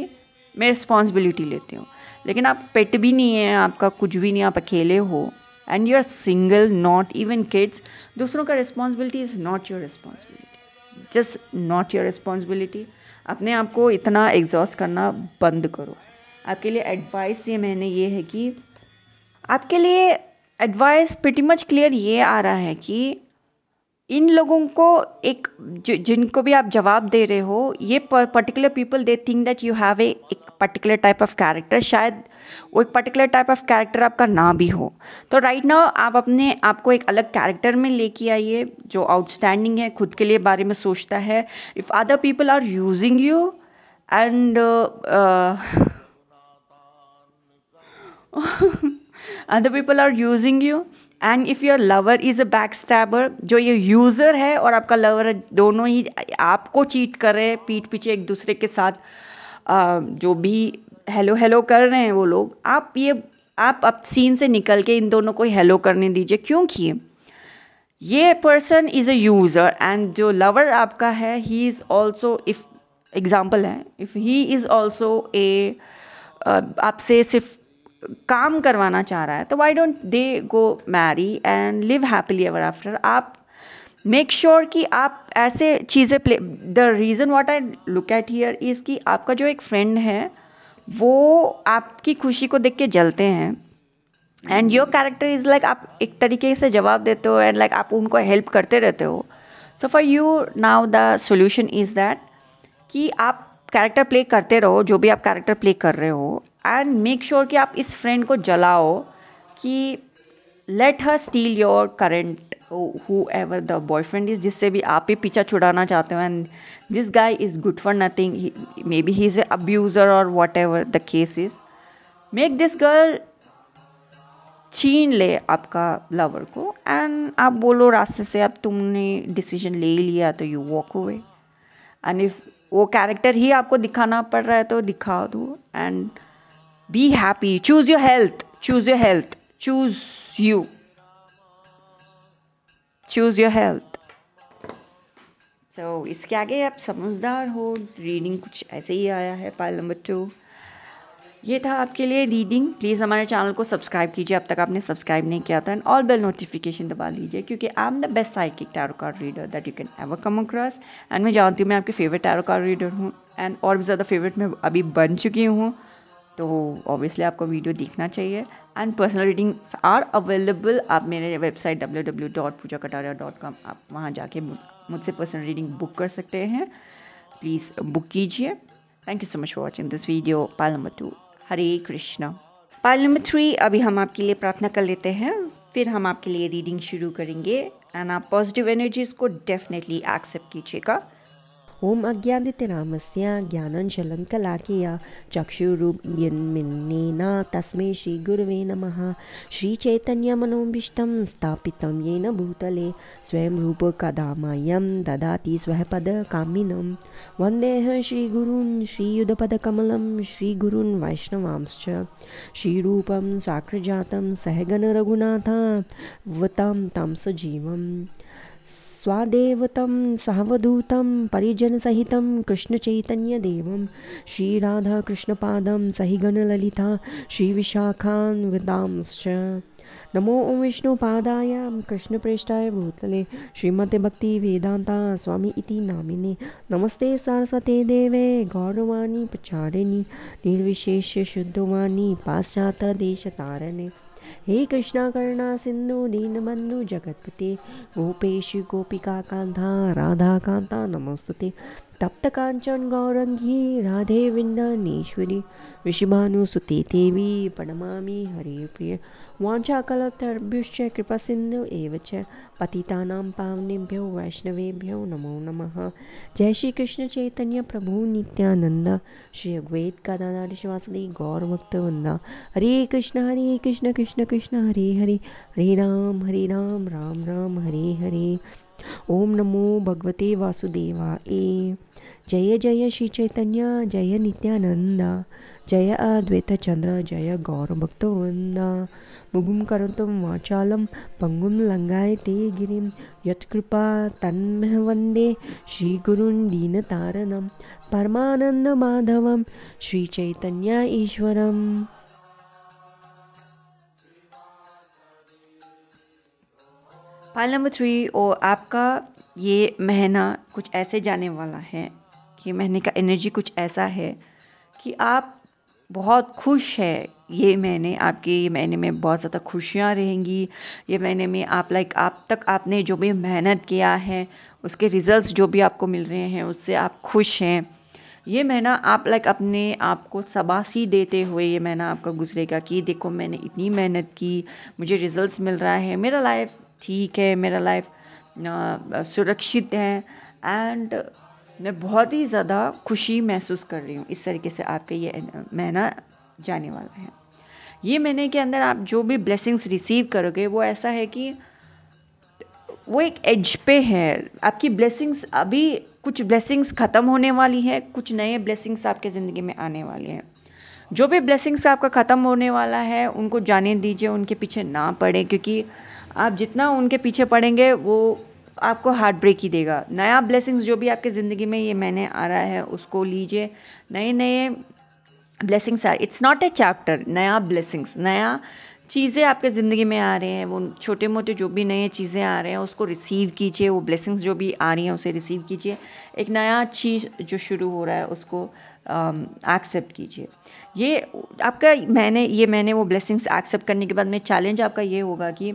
मैं रिस्पॉन्सिबिलिटी लेती हूँ। लेकिन आप पेट भी नहीं है, आपका कुछ भी नहीं, आप अकेले हो, and you are single, not even kids. दूसरों का responsibility is not your responsibility, just not your responsibility. अपने आप को इतना एग्जॉस्ट करना बंद करो। आपके लिए एडवाइस ये मैंने ये है कि आपके लिए एडवाइस प्रिटी मच क्लियर ये आ रहा है कि इन लोगों को एक जिनको भी आप जवाब दे रहे हो, ये particular people they think that you have एक पर्टिकुलर टाइप ऑफ कैरेक्टर, शायद वो एक पर्टिकुलर टाइप ऑफ कैरेक्टर आपका ना भी हो। तो राइट नाउ आप अपने आप को एक अलग कैरेक्टर में लेके आइए जो आउटस्टैंडिंग है, खुद के लिए बारे में सोचता है। If other people are using you and other people are using you, and if your lover is a backstabber, जो ये यूज़र है और आपका लवर है, दोनों ही आपको चीट कर रहे हैं पीठ पीछे एक दूसरे के साथ, जो भी हेलो हेलो कर रहे हैं वो लोग, आप ये आप अब सीन से निकल के इन दोनों को हेलो करने दीजिए, क्योंकि ये person is a user and जो लवर आपका है he is also, if example है, if he is also a आपसे सिर्फ काम करवाना चाह रहा है, तो why don't they go marry and live happily ever after. आप मेक श्योर कि आप ऐसे चीज़ें play, the reason what I look at here is कि आपका जो एक फ्रेंड है वो आपकी खुशी को देख के जलते हैं and your character is like आप एक तरीके से जवाब देते हो एंड लाइक आप उनको हेल्प करते रहते हो। सो for you now the solution is that कि आप कैरेक्टर प्ले करते रहो, जो भी आप कैरेक्टर प्ले कर रहे हो, एंड मेक श्योर कि आप इस फ्रेंड को जलाओ कि let her steel your current whoever the boyfriend is, जिससे भी आप ही पीछा छुड़ाना चाहते हो, and this guy is good for nothing, maybe he is abuser और whatever the case is, make this girl छीन ले आपका लवर को एंड आप बोलो रास्ते से, अब तुमने डिसीजन ले लिया तो you walk away. And if वो कैरेक्टर ही आपको दिखाना पड़ रहा है तो दिखा दो and be happy, choose your health, choose your health, choose you, choose your health. So इसके आगे आप समझदार हो, रीडिंग कुछ ऐसे ही आया है। पाइल नंबर 2 ये था आपके लिए रीडिंग। प्लीज़ हमारे चैनल को सब्सक्राइब कीजिए, अब तक आपने सब्सक्राइब नहीं किया था, एंड ऑल बेल नोटिफिकेशन दबा लीजिए, क्योंकि I am the best psychic tarot card reader that you can ever come across. And मैं जानती हूँ मैं आपकी फेवरेट टैरो कार्ड रीडर हूँ, एंड और भी ज़्यादा फेवरेट मैं अभी बन चुकी हूँ, तो ऑब्वियसली आपको वीडियो देखना चाहिए। And personal readings are available, आप मेरे वेबसाइट www.poojakataria.com आप वहाँ जाके मुझसे पर्सनल रीडिंग बुक कर सकते हैं, प्लीज़ बुक कीजिए। Thank you so much for watching this video. Pile number 2 Hare Krishna. Pile number 3 अभी हम आपके लिए प्रार्थना कर लेते हैं, फिर हम आपके लिए रीडिंग शुरू करेंगे, एंड आप पॉजिटिव एनर्जीज को डेफिनेटली एक्सेप्ट कीजिएगा। ओम अज्ञादित्यनामस्य ज्ञानाञ्जलं कलाकीय चक्षुरुन्मिलितं तस्मै श्रीगुरवे नमः। श्रीचैतन्यमनोभीष्टं स्थापितं येन भूतले स्वयं रूपकदा मह्यं ददाति स्वपदकामिनं। वन्देऽहं श्रीगुरून् श्रीयुधपदकमलं श्रीगुरून् वैष्णवांश्च श्रीरूपं साग्रजातं सहगणरघुनाथावतं तं सजीवम् स्वादेवतं सावधूतं परिजनसहितं कृष्णचैतन्यदेवं श्रीराधाकृष्णपादं सहिगणललिता श्रीविशाखान्वितांश्च। नमो ओं विष्णुपादाय कृष्णप्रेष्ठाय भूतले श्रीमते भक्तिवेदान्ता स्वामी इति नामिने। नमस्ते सरस्वते देवे गौरवाणी प्रचारिणी निर्विशेष्य शुद्धवाणी पाश्चात्यदेशतारिणे। हे कृष्णा करुणा सिंधु दीनबंधु जगतपते गोपेश गोपिका कांता राधा कांता नमोस्तुते। तप्त कांचन गौरंगी राधे विंदनेश्वरी ऋषिभानुसुते देवी प्रणमामि हरे प्रिय। वाञ्छाकल्पतरुभ्यश्च कृपा सिंधु एव च पतितानां पावनेभ्यो वैष्णवेभ्यो नमो नमः। जय श्री कृष्ण चैतन्य प्रभु नित्यानंद श्री अद्वैत गदाधर श्रीवासदि गौरभक्तवृंदा। हरे कृष्ण कृष्ण कृष्ण हरे हरे हरे राम राम राम हरे हरे। ओम नमो भगवते वासुदेवाय। जय जय श्री चैतन्य जय नित्यानंद जय अद्वैत चंद्र जय गौरभक्तवृंदा। मुगुं करोतुं वाचालं पंगुं लंघयते गिरिं यत्कृपा तन्मह वन्दे श्रीगुरुं दीनतारणं परमानन्दमाधवं श्रीचैतन्य ईश्वरम्। पाइल नंबर 3 और आपका ये महीना कुछ ऐसे जाने वाला है कि महीने का एनर्जी कुछ ऐसा है कि आप बहुत खुश है। ये महीने आपके ये महीने में बहुत ज़्यादा खुशियाँ रहेंगी। ये महीने में आप आप तक आपने जो भी मेहनत किया है उसके रिजल्ट्स जो भी आपको मिल रहे हैं उससे आप खुश हैं। ये महीना आप अपने आप को शाबाशी देते हुए ये महीना आपका गुजरेगा कि देखो मैंने इतनी मेहनत की, मुझे रिजल्ट्स मिल रहा है, मेरा लाइफ ठीक है, मेरा लाइफ सुरक्षित है, एंड मैं बहुत ही ज़्यादा खुशी महसूस कर रही हूँ। इस तरीके से आपका ये महीना जाने वाला है। ये महीने के अंदर आप जो भी ब्लेसिंग्स रिसीव करोगे वो ऐसा है कि वो एक एज पे है। आपकी ब्लेसिंग्स अभी कुछ ब्लेसिंग्स ख़त्म होने वाली है, कुछ नए ब्लेसिंग्स आपके ज़िंदगी में आने वाले हैं। जो भी ब्लेसिंग्स आपका ख़त्म होने वाला है उनको जाने दीजिए, उनके पीछे ना पड़े, क्योंकि आप जितना उनके पीछे पड़ेंगे वो आपको हार्ट ब्रेक ही देगा। नया ब्लेसिंग्स जो भी आपके ज़िंदगी में ये महीने आ रहा है उसको लीजिए। नए नए ब्लेसिंग्स आ, इट्स नॉट ए चैप्टर, नया ब्लेसिंग्स, नया चीज़ें आपके ज़िंदगी में आ रहे हैं, वो छोटे मोटे जो भी नए चीज़ें आ रहे हैं उसको रिसीव कीजिए, वो ब्लेसिंग्स जो भी आ रही हैं उसे रिसीव कीजिए। एक नया चीज़ जो शुरू हो रहा है उसको एक्सेप्ट कीजिए। ये आपका मैंने वो ब्लेसिंग्स एक्सेप्ट करने के बाद में चैलेंज आपका ये होगा कि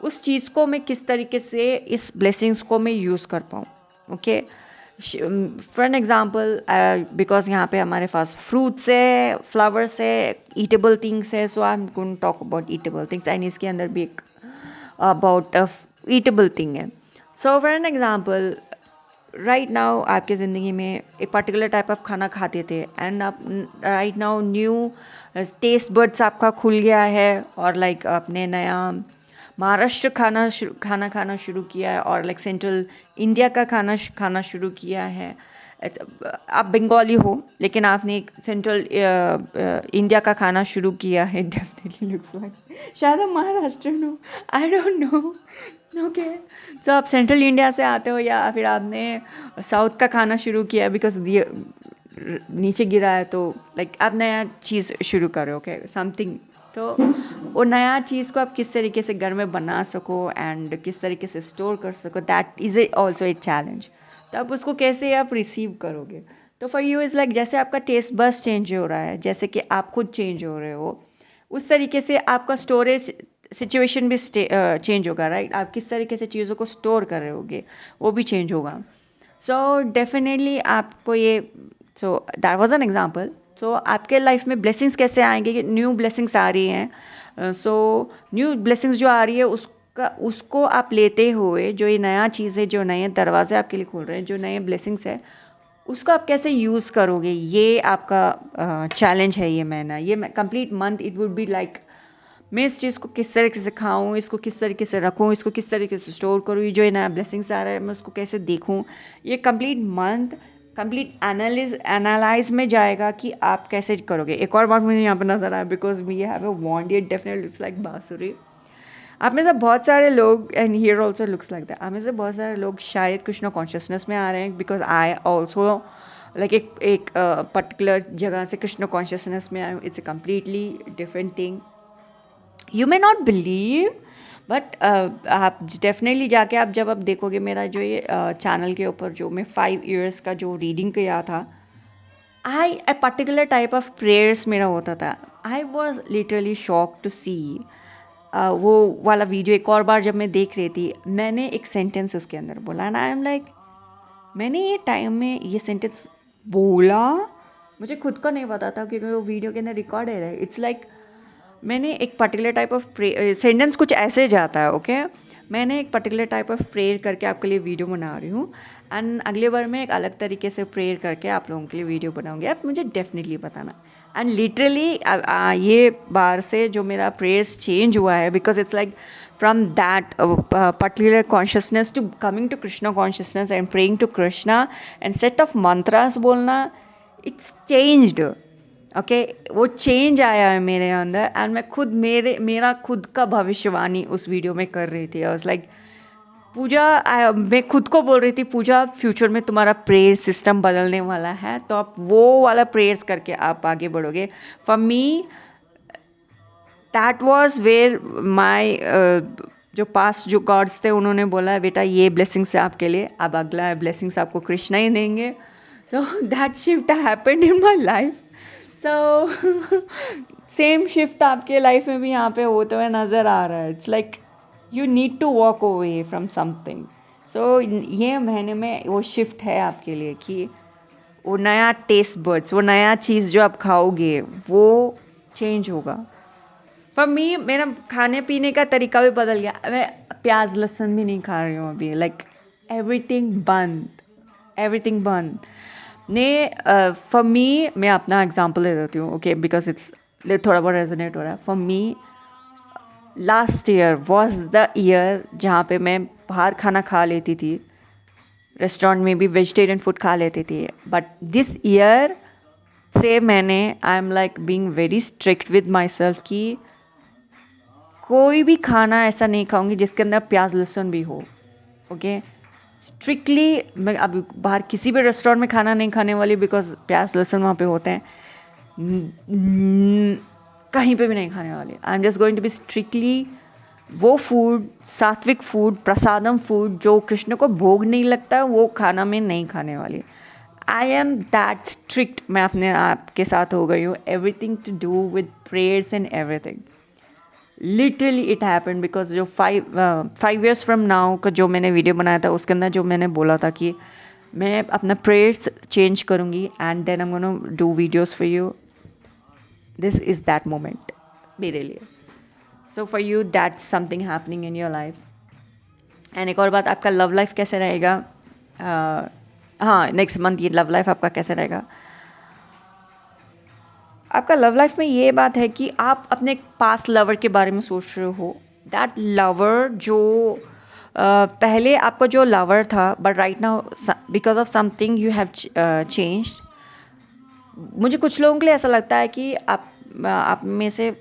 उस चीज़ को मैं किस तरीके से इस ब्लेसिंग्स को मैं यूज़ कर पाऊँ। Okay, for an example, because यहाँ पे हमारे पास फ्रूट्स है, फ्लावर्स है, ईटेबल थिंग्स है, so I am going to talk about edible things, and इसके अंदर भी एक अबाउट ईटेबल थिंग है। So for an example, right now आपके ज़िंदगी में एक पर्टिकुलर टाइप ऑफ खाना खाते थे एंड आप right now new taste buds आपका खुल गया है और लाइक आपने नया महाराष्ट्र खाना खाना शुरू किया है और लाइक सेंट्रल इंडिया का खाना शुरू किया है। आप बंगाली हो लेकिन आपने एक सेंट्रल इंडिया का खाना शुरू किया है। डेफिनेटली लुक्स लाइक शायद आप महाराष्ट्र हो, आई डोंट नो। ओके, सो आप सेंट्रल इंडिया से आते हो या फिर आपने साउथ का खाना शुरू किया बिकॉज नीचे गिरा है, तो लाइक आप नया चीज़ शुरू करो। ओके, समथिंग, तो वो नया चीज़ को आप किस तरीके से घर में बना सको एंड किस तरीके से स्टोर कर सको, that is also a challenge. तो आप उसको कैसे आप रिसीव करोगे। तो फॉर यू इज़ लाइक जैसे आपका टेस्ट बस चेंज हो रहा है, जैसे कि आप खुद चेंज हो रहे हो, उस तरीके से आपका स्टोरेज सिचुएशन भी चेंज होगा, राइट। आप किस तरीके से चीज़ों को स्टोर कर रहे होगे वो भी चेंज होगा। सो डेफिनेटली आपको ये, so that was an example. So आपके लाइफ में ब्लेसिंग्स कैसे आएंगे कि न्यू ब्लेसिंग्स आ रही हैं। सो न्यू ब्लेसिंग्स जो आ रही है उसको आप लेते हुए, जो ये नया चीज़ है, जो नए दरवाजे आपके लिए खोल रहे हैं, जो नए ब्लेसिंग्स है, उसको आप कैसे यूज़ करोगे, ये आपका चैलेंज है। ये महीना, ये complete month it would be like मैं इस चीज़ को किस तरीके से खाऊं, इसको किस तरीके से रखूं, इसको किस तरीके से स्टोर करूं, ये जो ये नया ब्लेसिंग्स आ रहा है मैं उसको कैसे देखूं। ये कंप्लीट मंथ कंप्लीट एनालाइज में जाएगा कि आप कैसे करोगे। एक और बात मुझे यहाँ पर नज़र आया, because we have a wand, it definitely looks like bansuri. आप में से बहुत सारे लोग, and here also looks like that, आप में से बहुत सारे लोग शायद कृष्णा कॉन्शियसनेस में आ रहे हैं, बिकॉज आई ऑल्सो लाइक एक पर्टिकुलर जगह से कृष्णा कॉन्शियसनेस में आए। It's a completely different thing, you may not believe, but आप डेफिनेटली जाके आप जब आप देखोगे मेरा जो ये चैनल के ऊपर जो मैं 5 years का जो रीडिंग किया था, a particular type of prayers मेरा होता था। I was literally shock to see वो वाला वीडियो। एक और बार जब मैं देख रही थी, मैंने एक सेंटेंस उसके अंदर बोला एंड आई एम लाइक, मैंने ये टाइम में ये सेंटेंस बोला, मुझे खुद को नहीं पता था क्योंकि वो वीडियो के अंदर रिकॉर्ड है। इट्स लाइक मैंने एक पर्टिकुलर टाइप ऑफ सेंटेंस कुछ ऐसे जाता है। ओके, मैंने एक पर्टिकुलर टाइप ऑफ प्रेयर करके आपके लिए वीडियो बना रही हूँ एंड अगले बार मैं एक अलग तरीके से प्रेयर करके आप लोगों के लिए वीडियो बनाऊँगी। आप मुझे डेफिनेटली बताना। एंड लिटरली ये बार से जो मेरा प्रेयर्स चेंज हुआ है, because it's like from that particular consciousness to coming to Krishna consciousness and praying to Krishna and set of mantras बोलना, इट्स चेंज्ड। ओके, वो चेंज आया है मेरे अंदर एंड मैं खुद मेरा खुद का भविष्यवाणी उस वीडियो में कर रही थी। आई वाज लाइक, पूजा, मैं खुद को बोल रही थी, पूजा फ्यूचर में तुम्हारा प्रेयर सिस्टम बदलने वाला है, तो आप वो वाला प्रेयर्स करके आप आगे बढ़ोगे। For me that was where my जो पास्ट जो गॉड्स थे उन्होंने बोला है, बेटा ये ब्लेसिंग्स है आपके लिए, अब अगला ब्लेसिंग्स आपको कृष्णा ही देंगे। So that shift happened in my life. So same shift आपके लाइफ में भी यहाँ पे होते हुए नज़र आ रहा है। It's like you need to walk away from something. So ये महीने में वो शिफ्ट है आपके लिए कि वो नया टेस्ट बड्स, वो नया चीज़ जो आप खाओगे वो चेंज होगा। फॉर मी मेरा खाने पीने का तरीका भी बदल गया। मैं प्याज लहसुन भी नहीं खा रही हूँ अभी, लाइक एवरीथिंग बंद ने। फॉर मी, मैं अपना एग्जांपल दे देती हूँ, ओके, बिकॉज इट्स थोड़ा बहुत रेजोनेट हो रहा है। For me last year was the year जहाँ पे मैं बाहर खाना खा लेती थी, रेस्टोरेंट में भी वेजिटेरियन फूड खा लेती थी, बट दिस ईयर से मैंने I am like being very strict with my self कि कोई भी खाना ऐसा नहीं खाऊंगी जिसके अंदर प्याज लहसुन भी हो। ओके, स्ट्रिक्टली मैं अब बाहर किसी भी रेस्टोरेंट में खाना नहीं खाने वाली, बिकॉज प्याज लहसुन वहाँ पे होते हैं। कहीं पे भी नहीं खाने वाली। I am just going to be strictly वो food, sattvik food, prasadam food जो कृष्ण को भोग नहीं लगता, वो खाना में नहीं खाने वाली। आई एम दैट स्ट्रिक्ट, मैं अपने आप के साथ हो गई हूँ। Everything to do with prayers and everything. Literally it happened because जो 5 years फ्रॉम नाउ का जो मैंने वीडियो बनाया था, उसके अंदर जो मैंने बोला था कि मैं अपना प्रेयर्स चेंज करूँगी and then I am gonna do videos for you. This is that moment मेरे लिए। So for you that's something happening in your life. And एक और बात, आपका लव लाइफ कैसे रहेगा? हाँ, नेक्स्ट मंथ ये लव लाइफ आपका कैसे रहेगा? आपका लव लाइफ में ये बात है कि आप अपने पास्ट लवर के बारे में सोच रहे हो। दैट लवर जो पहले आपका जो लवर था, but right now because of something you have changed. मुझे कुछ लोगों के लिए ऐसा लगता है कि आप में से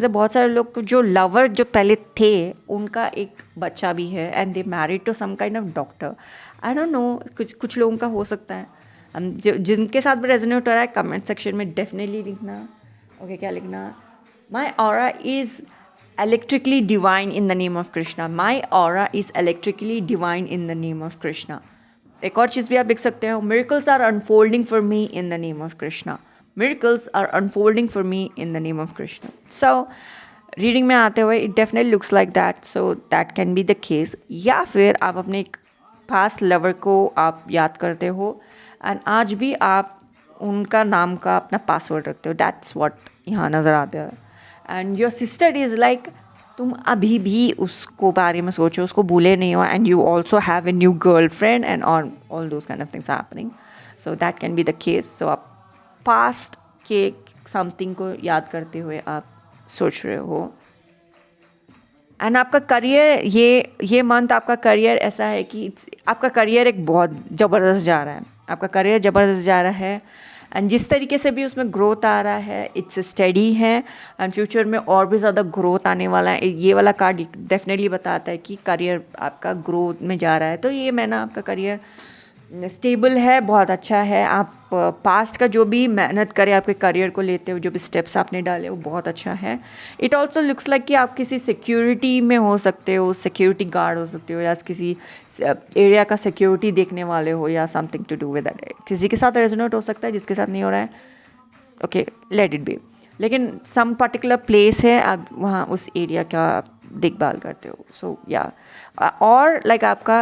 बहुत सारे लोग जो लवर जो पहले थे, उनका एक बच्चा भी है and they married to some kind of doctor. I don't know, कुछ लोगों का हो सकता है। जिनके साथ भी रेजोनेट हो रहा है, कमेंट सेक्शन में डेफिनेटली लिखना। ओके, क्या लिखना? My aura is electrically divine in the name of Krishna. My aura is electrically divine in the name of Krishna. एक और चीज़ भी आप लिख सकते हो, miracles are unfolding for me in the name of Krishna. Miracles are unfolding for me in the name of Krishna. So, reading में आते हुए it definitely looks like that. So that can be the case. या फिर आप अपने past lover को आप याद करते हो and आज भी आप उनका नाम का अपना पासवर्ड रखते हो। That's what यहाँ नज़र आते हैं। And your sister is like, तुम अभी भी उसको बारे में सोचो, उसको भूले नहीं हो, and you also have a new girlfriend and all those kind of things happening. So that can be the case. So आप पास्ट के समथिंग को याद करते हुए आप सोच रहे हो। एंड आपका करियर, ये मंथ आपका करियर ऐसा है कि आपका करियर एक बहुत ज़बरदस्त जा रहा है। आपका करियर ज़बरदस्त जा रहा है एंड जिस तरीके से भी उसमें ग्रोथ आ रहा है, इट्स स्टडी है एंड फ्यूचर में और भी ज़्यादा ग्रोथ आने वाला है। ये वाला कार्ड डेफिनेटली बताता है कि करियर आपका ग्रोथ में जा रहा है। तो ये मैंने आपका करियर स्टेबल है, बहुत अच्छा है। आप पास्ट का जो भी मेहनत करें आपके करियर को लेते हुए, जो भी स्टेप्स आपने डाले, वो बहुत अच्छा है। इट ऑल्सो लुक्स लाइक कि आप किसी सिक्योरिटी में हो सकते हो, सिक्योरिटी गार्ड हो सकते हो, या किसी एरिया का सिक्योरिटी देखने वाले हो, या something to do with that. किसी के साथ रेजोनेट हो सकता है, जिसके साथ नहीं हो रहा है, ओके, लेट इट बी। लेकिन सम पर्टिकुलर प्लेस है, आप वहाँ उस एरिया का देखभाल करते हो। सो या और लाइक आपका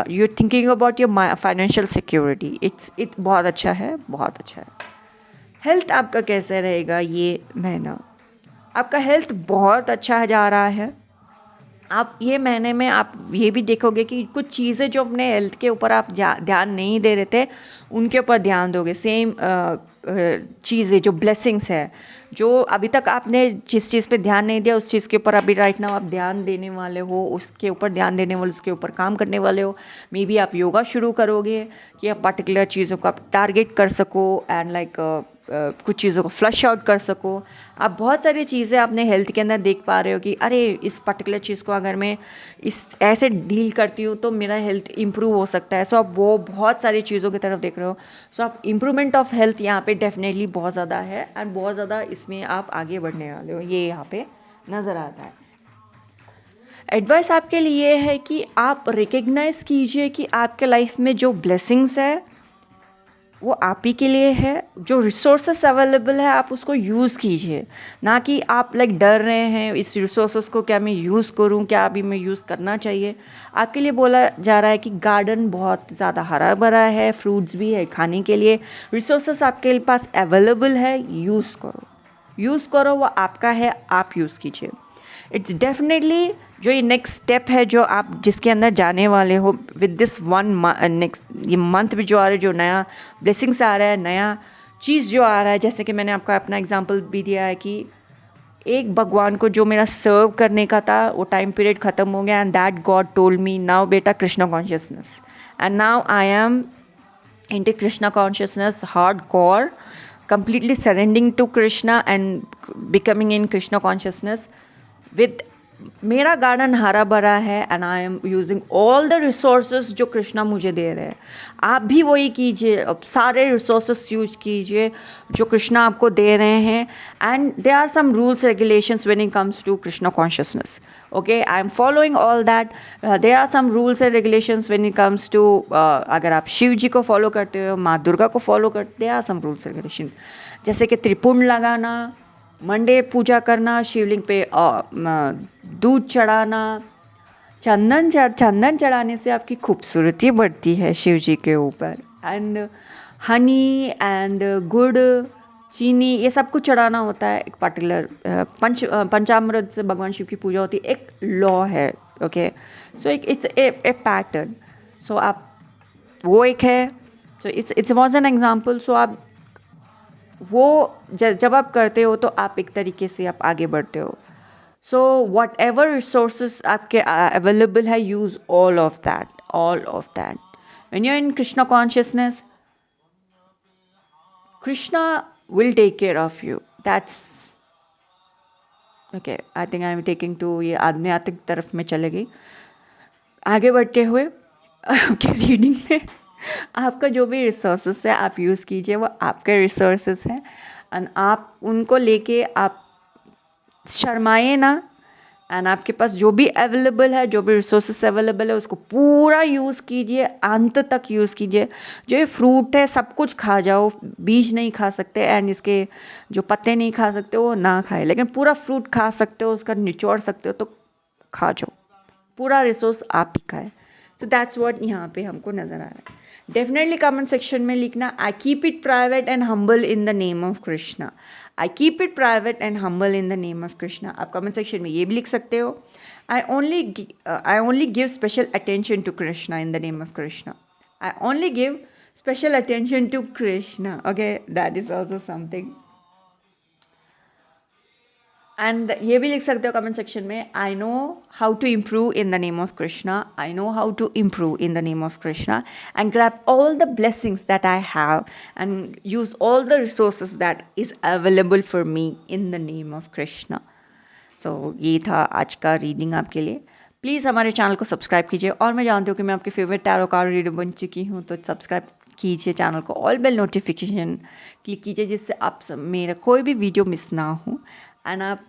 you are thinking about your financial security. It's बहुत अच्छा है, बहुत अच्छा है। हेल्थ आपका कैसे रहेगा ये महीना? आपका हेल्थ बहुत अच्छा जा रहा है। आप ये महीने में आप ये भी देखोगे कि कुछ चीज़ें जो अपने हेल्थ के ऊपर आप ध्यान नहीं दे रहे थे, उनके ऊपर ध्यान दोगे। सेम चीज़ें जो ब्लेसिंग्स है, जो अभी तक आपने जिस चीज़ पे ध्यान नहीं दिया, उस चीज़ के ऊपर अभी राइट नाउ आप ध्यान देने वाले हो, उसके ऊपर ध्यान देने वाले, उसके ऊपर काम करने वाले हो। मे बी आप योगा शुरू करोगे कि आप पर्टिकुलर चीज़ों को आप टारगेट कर सको एंड लाइक कुछ चीज़ों को फ्लश आउट कर सको। आप बहुत सारी चीज़ें अपने हेल्थ के अंदर देख पा रहे हो कि अरे इस पर्टिकुलर चीज़ को अगर मैं इस ऐसे डील करती हूँ तो मेरा हेल्थ इंप्रूव हो सकता है। सो आप वो बहुत सारी चीज़ों की तरफ देख रहे हो। सो आप इम्प्रूवमेंट ऑफ हेल्थ यहाँ पे डेफिनेटली बहुत ज़्यादा है एंड बहुत ज़्यादा इसमें आप आगे बढ़ने वाले हो, ये यहाँ पे नज़र आता है। एडवाइस आपके लिए है कि आप रिकग्नाइज़ कीजिए कि आपके लाइफ में जो ब्लेसिंग्स है वो आप ही के लिए है। जो रिसोर्सेस अवेलेबल है आप उसको यूज़ कीजिए, ना कि आप लाइक डर रहे हैं इस रिसोर्सेस को क्या मैं यूज़ करूं, क्या अभी मैं यूज़ करना चाहिए। आपके लिए बोला जा रहा है कि गार्डन बहुत ज़्यादा हरा भरा है, फ्रूट्स भी है खाने के लिए, रिसोर्सेस आपके पास अवेलेबल है, यूज़ करो, वो आपका है, आप यूज़ कीजिए। इट्स डेफिनेटली जो ये नेक्स्ट स्टेप है जो आप जिसके अंदर जाने वाले हो विद दिस नेक्स्ट ये मंथ भी जो आ रहा है, जो नया ब्लेसिंग्स आ रहा है, नया चीज़ जो आ रहा है। जैसे कि मैंने आपको अपना एग्जांपल भी दिया है कि एक भगवान को जो मेरा सर्व करने का था वो टाइम पीरियड ख़त्म हो गया and that God told me now बेटा Krishna consciousness and now I am into Krishna consciousness hardcore, completely surrendering to Krishna and becoming in Krishna consciousness with मेरा गार्डन हरा भरा है and I am using all the resources जो कृष्णा मुझे दे रहे हैं. आप भी वही कीजिए, अब सारे रिसोर्सेज यूज कीजिए जो कृष्णा आपको दे रहे हैं. And there are some rules regulations when it comes to Krishna consciousness. Okay, I am following all that. There are some rules and regulations when it comes to, अगर आप शिव जी को फॉलो करते हो, माँ दुर्गा को फॉलो करते, there are some rules regulation, जैसे कि त्रिपुंड लगाना, मंडे पूजा करना, शिवलिंग पे दूध चढ़ाना. चंदन चढ़ाने से आपकी खूबसूरती बढ़ती है शिव जी के ऊपर. एंड हनी एंड गुड़, चीनी, ये सब कुछ चढ़ाना होता है. एक पर्टिकुलर पंचामृत से भगवान शिव की पूजा होती है. एक लॉ है. Okay, so it's a pattern. So आप वो एक है. So it's was an example. So आप वो जब आप करते हो तो आप एक तरीके से आप आगे बढ़ते हो. सो वट एवर रिसोर्सेज आपके अवेलेबल है, use all of that. When you are in Krishna consciousness, Krishna will take care of you. That's okay. I think I am taking to, ये आध्यात्मिक तरफ में चले गई. आगे बढ़ते हुए आपके रीडिंग में आपका जो भी रिसोर्सेस है आप यूज़ कीजिए, वो आपके रिसोर्सेस हैं. एंड आप उनको लेके आप शर्माए ना. एंड आपके पास जो भी अवेलेबल है, जो भी रिसोर्सेस अवेलेबल है, उसको पूरा यूज़ कीजिए, अंत तक यूज़ कीजिए. जो ये फ्रूट है सब कुछ खा जाओ. बीज नहीं खा सकते एंड इसके जो पत्ते नहीं खा सकते वो ना खाए, लेकिन पूरा फ्रूट खा सकते हो, उसका निचोड़ सकते हो तो खा जाओ. पूरा रिसोर्स आप ही खाए. सो दैट्स व्हाट यहाँ पे हमको नज़र आ रहा है. डेफिनेटली कमेंट सेक्शन में लिखना, I keep it private and humble in the name of Krishna. I keep it private and humble in the name of Krishna. आप कमेंट सेक्शन में ये भी लिख सकते हो, I only give special attention to Krishna in the name of Krishna. I only give special attention to Krishna. Okay, that is also something. And ये भी लिख सकते हो कमेंट सेक्शन में, I know how to improve in the name of Krishna. I know how to improve in the name of Krishna and grab all the blessings that I have and use all the resources that is available for me in the name of Krishna. So ये था आज का reading आपके लिए. Please हमारे channel को subscribe कीजिए. और मैं जानती हूँ कि मैं आपकी फेवरेट टैरो कार्ड रीडर बन चुकी हूँ, तो सब्सक्राइब कीजिए चैनल को, ऑल बेल नोटिफिकेशन क्लिक कीजिए, जिससे आप मेरा कोई भी वीडियो मिस ना हो. एंड आप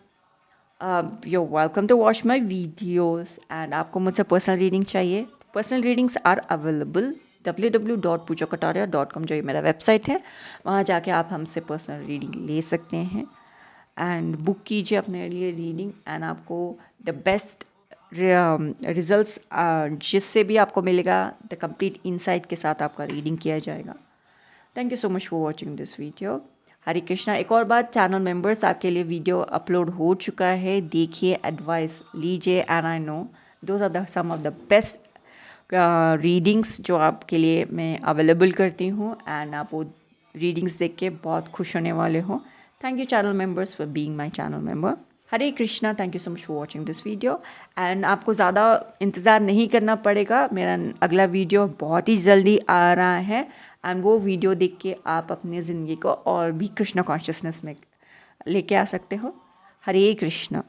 you're welcome to watch my videos. And आपको मुझसे पर्सनल रीडिंग चाहिए, personal readings are available www.poojakataria.com, जो ये मेरा वेबसाइट है. वहाँ जाके आप हमसे पर्सनल रीडिंग ले सकते हैं एंड बुक कीजिए अपने लिए रीडिंग. एंड आपको द बेस्ट रिजल्ट्स जिससे भी आपको मिलेगा, द कंप्लीट इनसाइट के साथ आपका रीडिंग किया जाएगा. Thank you so much for watching this video. Hare Krishna. एक और बात, चैनल मेंबर्स आपके लिए वीडियो अपलोड हो चुका है, देखिए, एडवाइस लीजिए. And I know those are the some of the best readings जो आपके लिए मैं अवेलेबल करती हूँ. एंड आप वो रीडिंग्स देख के बहुत खुश होने वाले हो. Thank you channel members for being my channel member. Hare Krishna. Thank you so much for watching this video. And आपको ज़्यादा इंतज़ार नहीं करना पड़ेगा, मेरा अगला वीडियो बहुत ही जल्दी आ रहा है. एंड वो वीडियो देख के आप अपनी ज़िंदगी को और भी कृष्णा कॉन्शियसनेस में लेके आ सकते हो. हरे कृष्णा.